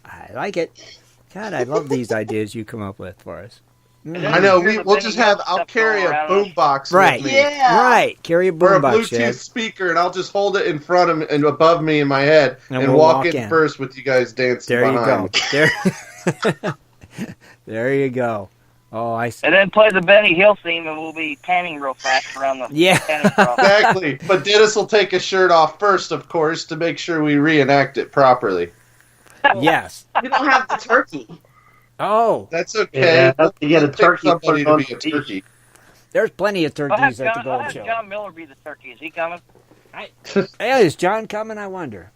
I like it. God, I love these ideas you come up with for us. I know. We'll just have. I'll carry a boombox with me. Right. Carry a boombox. Or a Bluetooth speaker, and I'll just hold it in front of me and above me in my head, and we'll walk in first with you guys dancing. There behind. you go. There you go. Oh, I see. And then play the Benny Hill theme, and we'll be panning real fast around the Exactly. But Dennis will take his shirt off first, of course, to make sure we reenact it properly. Yes. We don't have the turkey. Oh, that's okay. Yeah, you get a turkey. Somebody to be a turkey. There's plenty of turkeys at the I'll Gold have Show. John Miller be the turkey. Is he coming? Hey, is John coming? I wonder.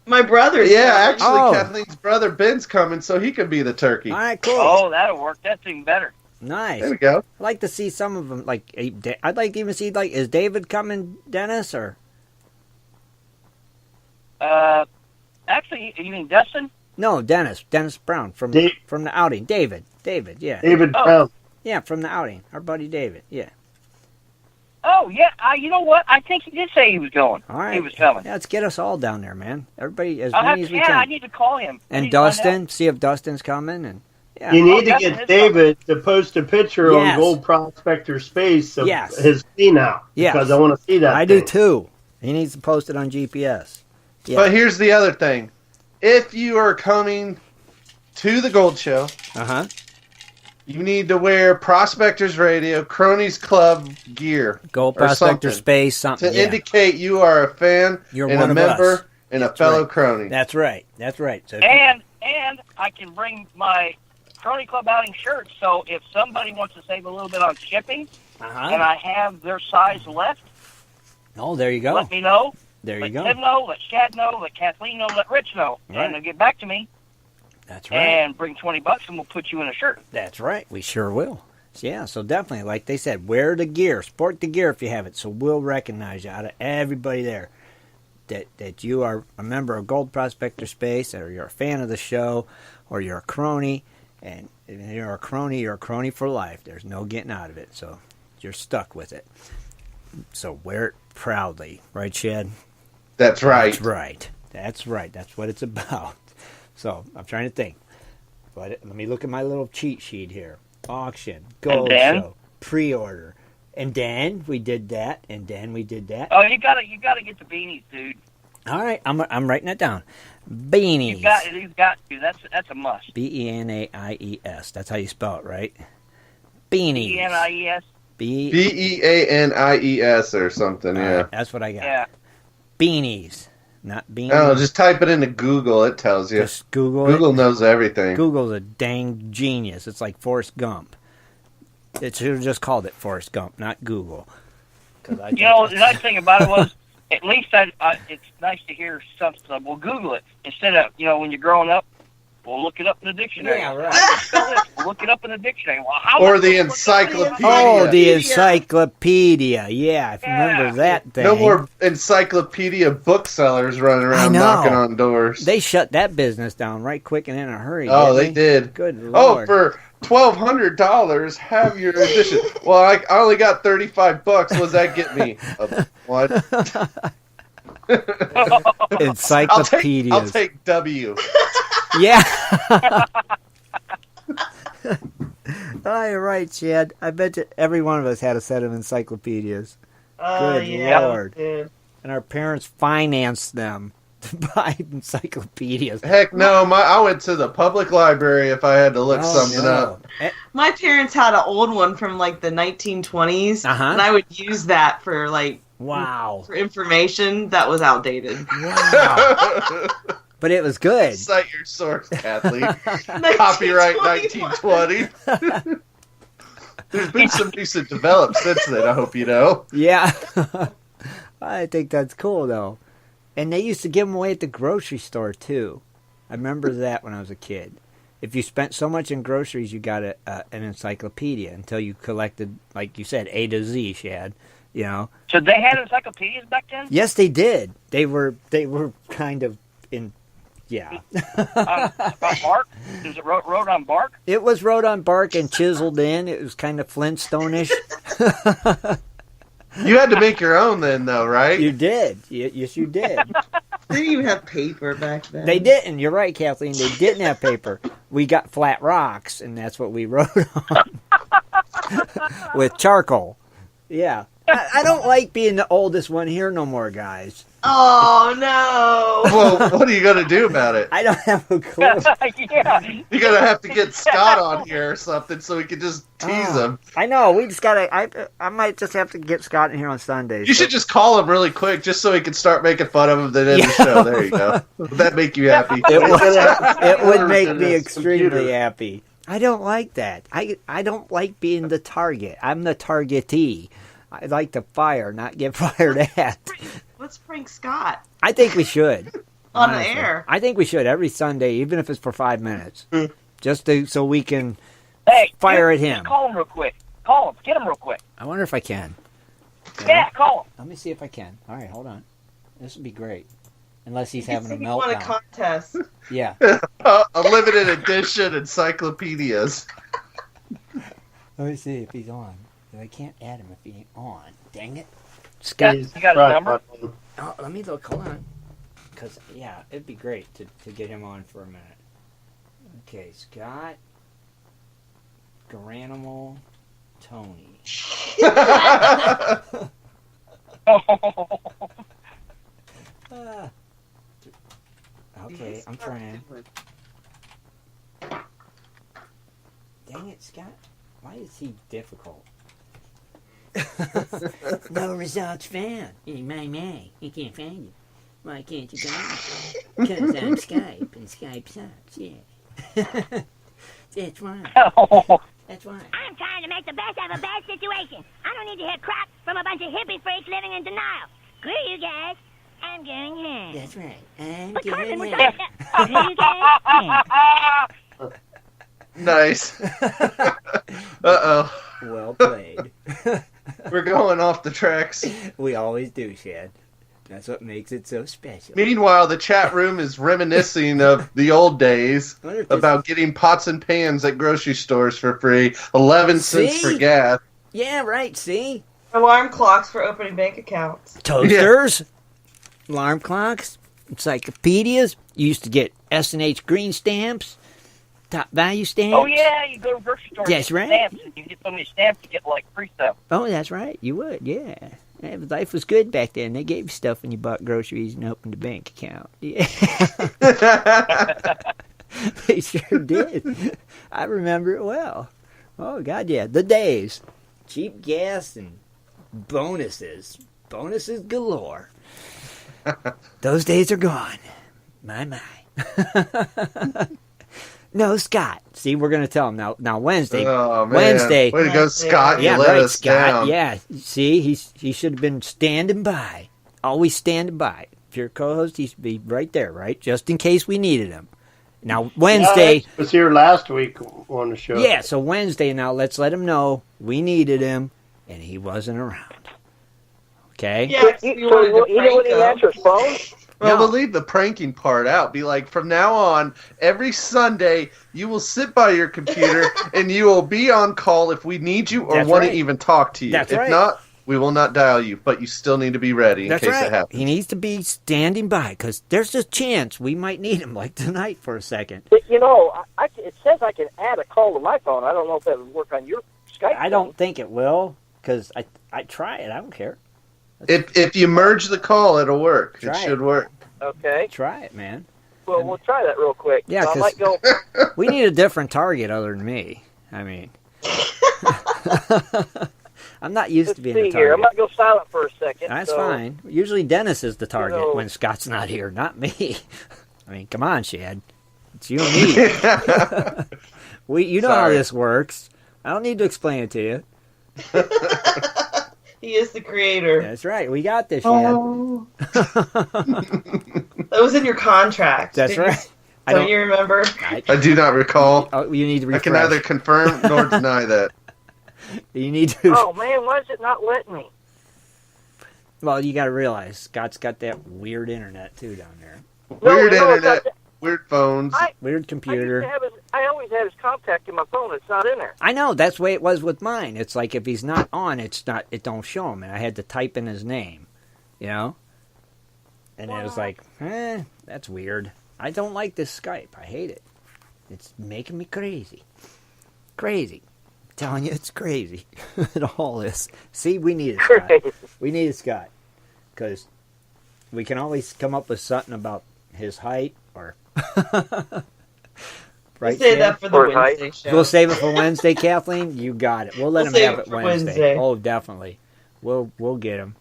My brother. Yeah, actually, Kathleen's brother Ben's coming, so he can be the turkey. All right, cool. Oh, that'll work. That's even better. Nice. There we go. I'd like to see some of them. Like, I'd like to even see, like, is David coming, Dennis, or? Actually, you mean Dustin? No, Dennis Brown from the outing. David, yeah. David Brown. Yeah, from the outing. Our buddy David, yeah. Oh, yeah. You know what? I think he did say he was going. All right. He was coming. Yeah, let's get us all down there, man. Everybody, as many as we can. I need to call him. And Dustin, see if Dustin's coming. And yeah. You need to get David to post a picture on Gold Prospector Space of his feet out. Yes. Because I want to see that. I do too. He needs to post it on GPS. Yeah. But here's the other thing. If you are coming to the Gold Show, you need to wear Prospectors Radio, Cronies Club gear. Gold Prospector Space, something. To indicate you are a fan You're and one a of member us. and a fellow crony. That's right. That's right. So And I can bring my Crony Club outing shirts, so if somebody wants to save a little bit on shipping, and I have their size left, oh, there you go. let me know. There you let go. Tim know, let Shad know, let Kathleen know, let Rich know, Right. and they'll get back to me. That's right. And bring $20, and we'll put you in a shirt. That's right. We sure will. Yeah, so definitely, like they said, wear the gear, sport the gear if you have it, so we'll recognize you out of everybody there. That you are a member of Gold Prospector Space, or you're a fan of the show, or you're a crony, and if you're a crony for life. There's no getting out of it, so you're stuck with it. So wear it proudly, right, Shad? That's right. That's right. That's right. That's what it's about. So I'm trying to think. But let me look at my little cheat sheet here. Auction, Gold Show, pre-order, and then we did that, and then we did that. Oh, you gotta get the beanies, dude. All right, I'm writing that down. Beanies. You've got to. That's a must. Benaies. That's how you spell it, right? Beanies. Benies. Beanies or something. Yeah, right, that's what I got. Yeah. Beanies, not beanies. Oh, just type it into Google. It tells you. Just Google. Google knows everything. Google's a dang genius. It's like Forrest Gump. It should have just called it Forrest Gump, not Google. The nice thing about it was, at least it's nice to hear something. We'll Google it instead of when you're growing up. We'll look it up in the dictionary. Yeah, right. We'll look it up in the dictionary. Well, or the encyclopedia. Oh, the encyclopedia. Yeah, I remember that thing. No more encyclopedia booksellers running around knocking on doors. They shut that business down right quick and in a hurry. Oh, they did. Good Lord. Oh, for $1,200, have your edition. Well, I only got $35. What does that get me? What? Encyclopedias. I'll take W. Yeah. Oh, you're right, Chad. I bet you every one of us had a set of encyclopedias. Good Lord. Yeah. And our parents financed them to buy encyclopedias. Heck no, I went to the public library if I had to look something up. My parents had an old one from like the 1920s, and I would use that for for information that was outdated. Wow. But it was good. Cite your source, Kathleen. Copyright 1920. There's been some recent developments since then, I hope you know. Yeah. I think that's cool, though. And they used to give them away at the grocery store, too. I remember that when I was a kid. If you spent so much in groceries, you got an encyclopedia until you collected, like you said, A to Z, Shad. So they had encyclopedias back then? Yes, they did. They were kind of in... Yeah. Bark? Was it wrote on bark? It was wrote on bark and chiseled in. It was kind of Flintstone-ish. You had to make your own then, though, right? You did. Yes, you did. They didn't even have paper back then. They didn't. You're right, Kathleen. They didn't have paper. We got flat rocks, and that's what we wrote on. with charcoal. Yeah. I don't like being the oldest one here no more, guys. Oh, no. Well, what are you going to do about it? I don't have a clue. Yeah. You're going to have to get Scott on here or something so we can just tease him. I know. We just got to... I might just have to get Scott in here on Sundays. You should just call him really quick just so he can start making fun of him then end the show. There you go. Would that make you happy? It would make me extremely happy. I don't like that. I don't like being the target. I'm the targetee. I like to fire, not get fired at. Let's prank Scott. I think we should. On the air. I think we should every Sunday, even if it's for 5 minutes. Just so we can fire at him. Call him real quick. Call him. Get him real quick. I wonder if I can. Yeah, call him. Let me see if I can. All right, hold on. This would be great. Unless he's having a He won a meltdown. contest. Yeah. A limited edition encyclopedias. Let me see if he's on. I can't add him if he ain't on. Dang it. Scott. You got his number? Oh, let me look. Hold on. Because, yeah, it'd be great to get him on for a minute. Okay, Scott. Garanimal. Tony. Okay, I'm trying. Dang it, Scott. Why is he difficult? No results found. My, you can't find it. Why can't you go on? Because I'm Skype, and Skype sucks, yeah. That's why. That's why. I'm trying to make the best out of a bad situation. I don't need to hear crap from a bunch of hippie freaks living in denial. Screw you guys. I'm going home. That's right. I'm But Carson, going we're home. Screw you guys. Nice. Uh-oh. Well played. We're going off the tracks. We always do, Shad. That's what makes it so special. Meanwhile, the chat room is reminiscing of the old days about getting pots and pans at grocery stores for free, 11 cents for gas. Yeah, right, see? Alarm clocks for opening bank accounts. Toasters, alarm clocks, encyclopedias. You used to get S&H green stamps, top value stamps. Oh, yeah, you go to the grocery store. That's and get right. Stamps, and you get so many stamps, you get like free stuff. Oh, that's right. You would, yeah. Life was good back then. They gave you stuff when you bought groceries and opened a bank account. Yeah. They sure did. I remember it well. Oh, God, yeah. The days. Cheap gas and bonuses. Bonuses galore. Those days are gone. My. No, Scott. See, we're going to tell him now. Wednesday. Oh, man. Wednesday. Way to go, Scott. Yeah, you let right, us Scott. down. Yeah. See, he should have been standing by. Always standing by. If you're a co-host, he should be right there, right? Just in case we needed him. Now, Wednesday. I was here last week on the show. Yeah, so Wednesday now, let's let him know we needed him, and he wasn't around. Okay? Yeah, you wouldn't even answer his phone? Well, we'll leave the pranking part out. Be like, from now on, every Sunday, you will sit by your computer and you will be on call if we need you or want to even talk to you. That's if right. not, we will not dial you, but you still need to be ready in That's case right. it happens. He needs to be standing by because there's a chance we might need him, like tonight for a second. You know, it says I can add a call to my phone. I don't know if that would work on your Skype. I don't think it will because I try it. I don't care. If you merge the call, it'll work. Try it should work. Okay. Try it, man. Well, we'll try that real quick. Yeah, So I might go. we need a different target other than me. I mean, I'm not used to being See a here, I target. might go silent for a second. That's so- fine. Usually Dennis is the target know- when Scott's not here, not me. I mean, come on, Shad. It's you and me. You know how Sorry. this works. I don't need to explain it to you. He is the creator. That's right. We got this, Shad. Oh. That was in your contract. That's Didn't right. You, don't you remember? I do not recall. Oh, you need to I refresh. can neither confirm nor deny that. You need to. Oh man, why is it not letting me? Well, you got to realize Scott's got that weird internet too down there. Weird no, internet, weird phones. Weird computer. I always have his contact in my phone. It's not in there. I know that's the way it was with mine. It's like if he's not on, it don't show him, and I had to type in his name, you know. And it was like, that's weird. I don't like this Skype. I hate it. It's making me crazy. telling you, it's crazy. It all is. See, we need a Scott. We need a Scott. Because we can always come up with something about his height or... Right, we'll save that for the Wednesday show. We'll save it for Wednesday, Kathleen. You got it. We'll let him have it Wednesday. Oh, definitely. We'll get him.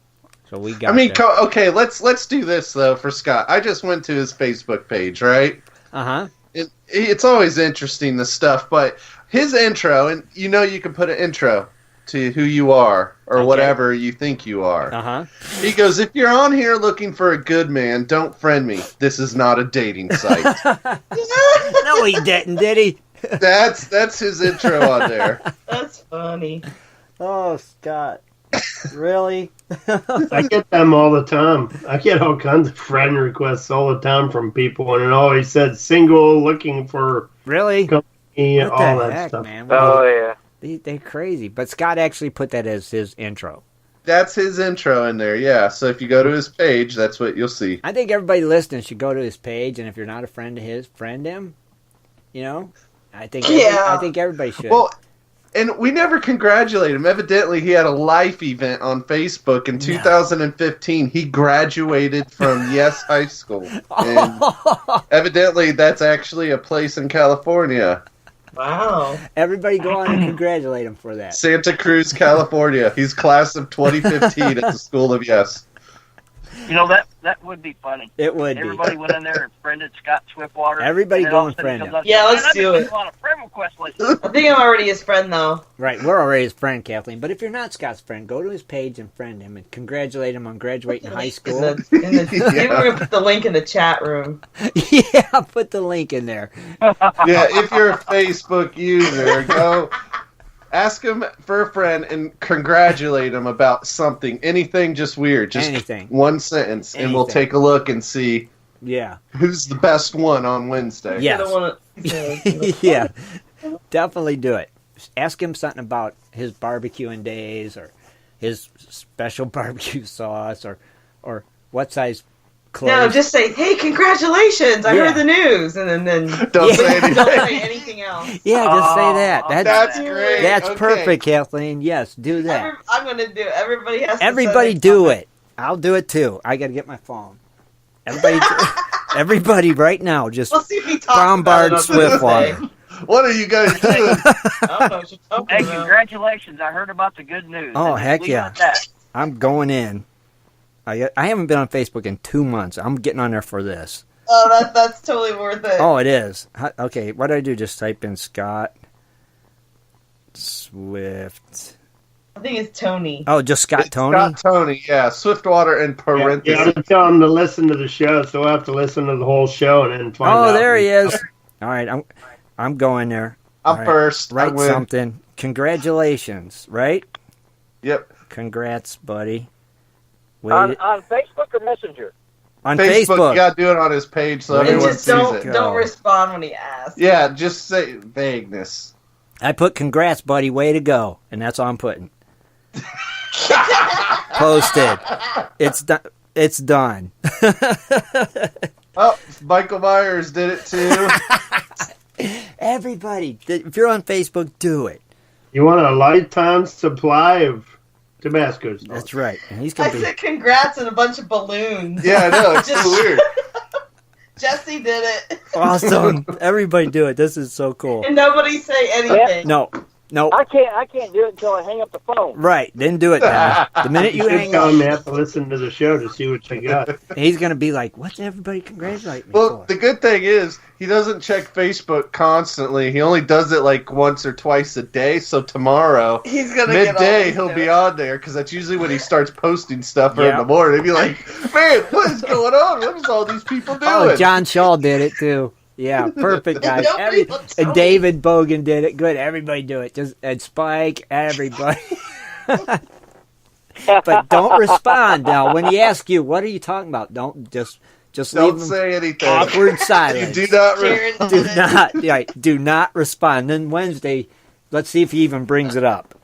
So we got. I mean, okay. Let's do this though for Scott. I just went to his Facebook page, right? It's always interesting, the stuff, but his intro, and you can put an intro to who you are or whatever you think you are. He goes, if you're on here looking for a good man, don't friend me. This is not a dating site. No, he didn't, did he? That's his intro on there. That's funny. Oh, Scott. Really? I get them all the time. I get all kinds of friend requests all the time from people, and it always said single, looking for company, all that stuff. Man? Yeah. They're crazy. But Scott actually put that as his intro. That's his intro in there, yeah. So if you go to his page, that's what you'll see. I think everybody listening should go to his page, and if you're not a friend of his, friend him. I think everybody should. Well, and we never congratulate him. Evidently, he had a life event on Facebook in 2015. He graduated from Yes High School. And evidently, that's actually a place in California. Wow. Everybody go on and congratulate him for that. Santa Cruz, California. He's class of 2015 at the School of Yes. That would be funny. It would be. Everybody went in there and friended Scott Swiftwater. Everybody go and friend him. Yeah, let's do it. On a friend request list. I think I'm already his friend, though. Right, we're already his friend, Kathleen. But if you're not Scott's friend, go to his page and friend him and congratulate him on graduating high school. Maybe we're going to put the link in the chat room. Yeah, put the link in there. Yeah, if you're a Facebook user, go... Ask him for a friend and congratulate him about something. Anything just weird. Just anything. One sentence. And we'll take a look and see who's the best one on Wednesday. Yes. Yeah. Definitely do it. Ask him something about his barbecuing days or his special barbecue sauce or what size clothes. No, just say, hey, congratulations, I heard the news. And then don't say anything. Don't say anything else. Yeah, just say that. That's great. That's perfect, Kathleen. Yes, do that. I'm going to do it. Everybody has to Everybody do it. I'll do it too. I got to get my phone. Everybody right now, just bombard Swiftwater. What are you guys doing? Hey, congratulations. I heard about the good news. Oh, heck yeah. I'm going in. I haven't been on Facebook in 2 months. I'm getting on there for this. Oh, that's totally worth it. Oh, it is. Okay, what do I do? Just type in Scott Swift. I think it's Tony. Oh, just Scott Tony? Scott Tony, yeah. Swiftwater in parentheses. Yeah, I'm tell him to listen to the show, so I have to listen to the whole show and then find out. Oh, there he is. All right, I'm going there. I'm first. Write something. Congratulations, right? Yep. Congrats, buddy. On Facebook or Messenger? On Facebook. You got to do it on his page so everyone sees it. Don't respond when he asks. Yeah, just say vagueness. I put congrats, buddy. Way to go. And that's all I'm putting. Posted. It's done. Oh, Michael Myers did it too. Everybody, if you're on Facebook, do it. You want a lifetime supply of Tabasco sauce. That's right. And he's I said congrats and a bunch of balloons. Yeah, I know. It's so weird. Jesse did it. Awesome. Everybody do it. This is so cool. And nobody say anything. No. I can't do it until I hang up the phone. Right. Then do it now. The minute you hang up. You have to listen to the show to see what you got. He's going to be like, what's everybody congratulate me for? The good thing is, he doesn't check Facebook constantly. He only does it like once or twice a day. So tomorrow, he's gonna midday, he'll be on there because that's usually when he starts posting stuff in the morning. He'll be like, man, what is going on? What is all these people doing? Oh, John Shaw did it too. Yeah, perfect, guys. And David Bogan did it. Good, everybody do it. And Spike, everybody. But don't respond now. When he asks you, what are you talking about? Don't just don't say anything. Awkward silence. You do not respond. Then Wednesday, let's see if he even brings it up.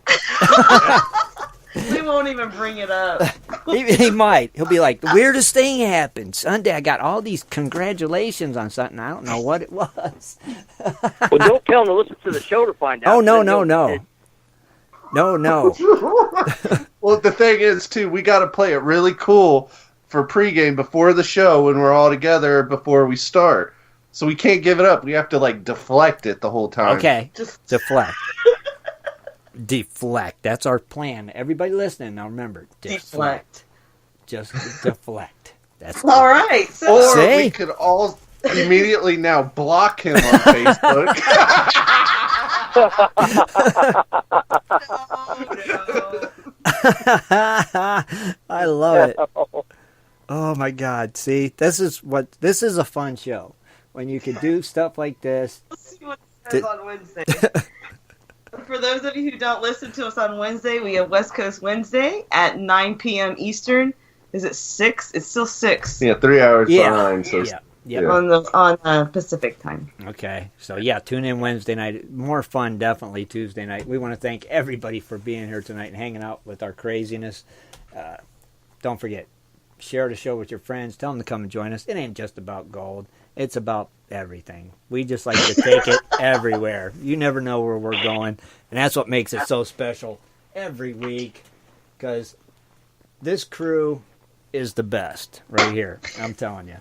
We won't even bring it up. He might. He'll be like, the weirdest thing happened. Sunday, I got all these congratulations on something. I don't know what it was. Well, don't tell him to listen to the show to find out. Oh, no. No. Well, the thing is, too, we got to play it really cool for pregame before the show when we're all together before we start. So we can't give it up. We have to, like, deflect it the whole time. Okay, just deflect. Deflect. That's our plan. Everybody listening, now remember, deflect. Just deflect. That's all right. So. Or we could all immediately now block him on Facebook. I love it. Oh my God! See, this is a fun show when you can do stuff like this. Let's see what it says on Wednesday. For those of you who don't listen to us on Wednesday, we have West Coast Wednesday at 9 p.m. Eastern. Is it 6? It's still 6. Yeah, 3 hours behind. So yeah. On Pacific time. Okay, so yeah, tune in Wednesday night. More fun, definitely Tuesday night. We want to thank everybody for being here tonight and hanging out with our craziness. Don't forget, share the show with your friends. Tell them to come and join us. It ain't just about gold. It's about everything. We just like to take it everywhere. You never know where we're going, and that's what makes it so special every week, because this crew is the best right here. I'm telling you.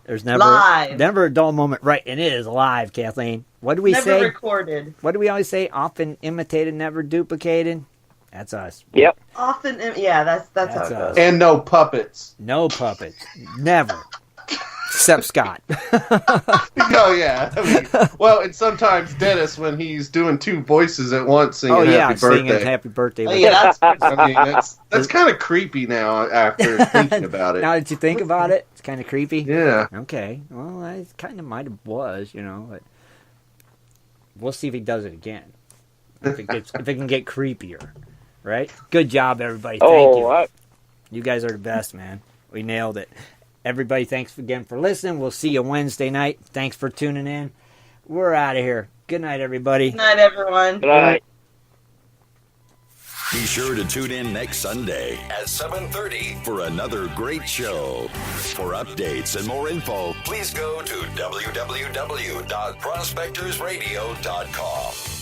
There's never a dull moment. Right, and it is live, Kathleen. What do we say? Never recorded. What do we always say? Often imitated, never duplicated. That's us. Yep. Often, that's how it goes. And no puppets. No puppets. Never. Except Scott. Oh, yeah. And sometimes Dennis when he's doing 2 voices at once singing happy birthday. Singing happy birthday. Oh, yeah, that's kind of creepy now after thinking about it. Now that you think about it, it's kind of creepy. Yeah. Okay. Well, it kind of might have was, but we'll see if he does it again. If it can get creepier. Right? Good job, everybody. Thank you. You guys are the best, man. We nailed it. Everybody, thanks again for listening. We'll see you Wednesday night. Thanks for tuning in. We're out of here. Good night, everybody. Good night, everyone. Good night. Be sure to tune in next Sunday at 7:30 for another great show. For updates and more info, please go to www.prospectorsradio.com.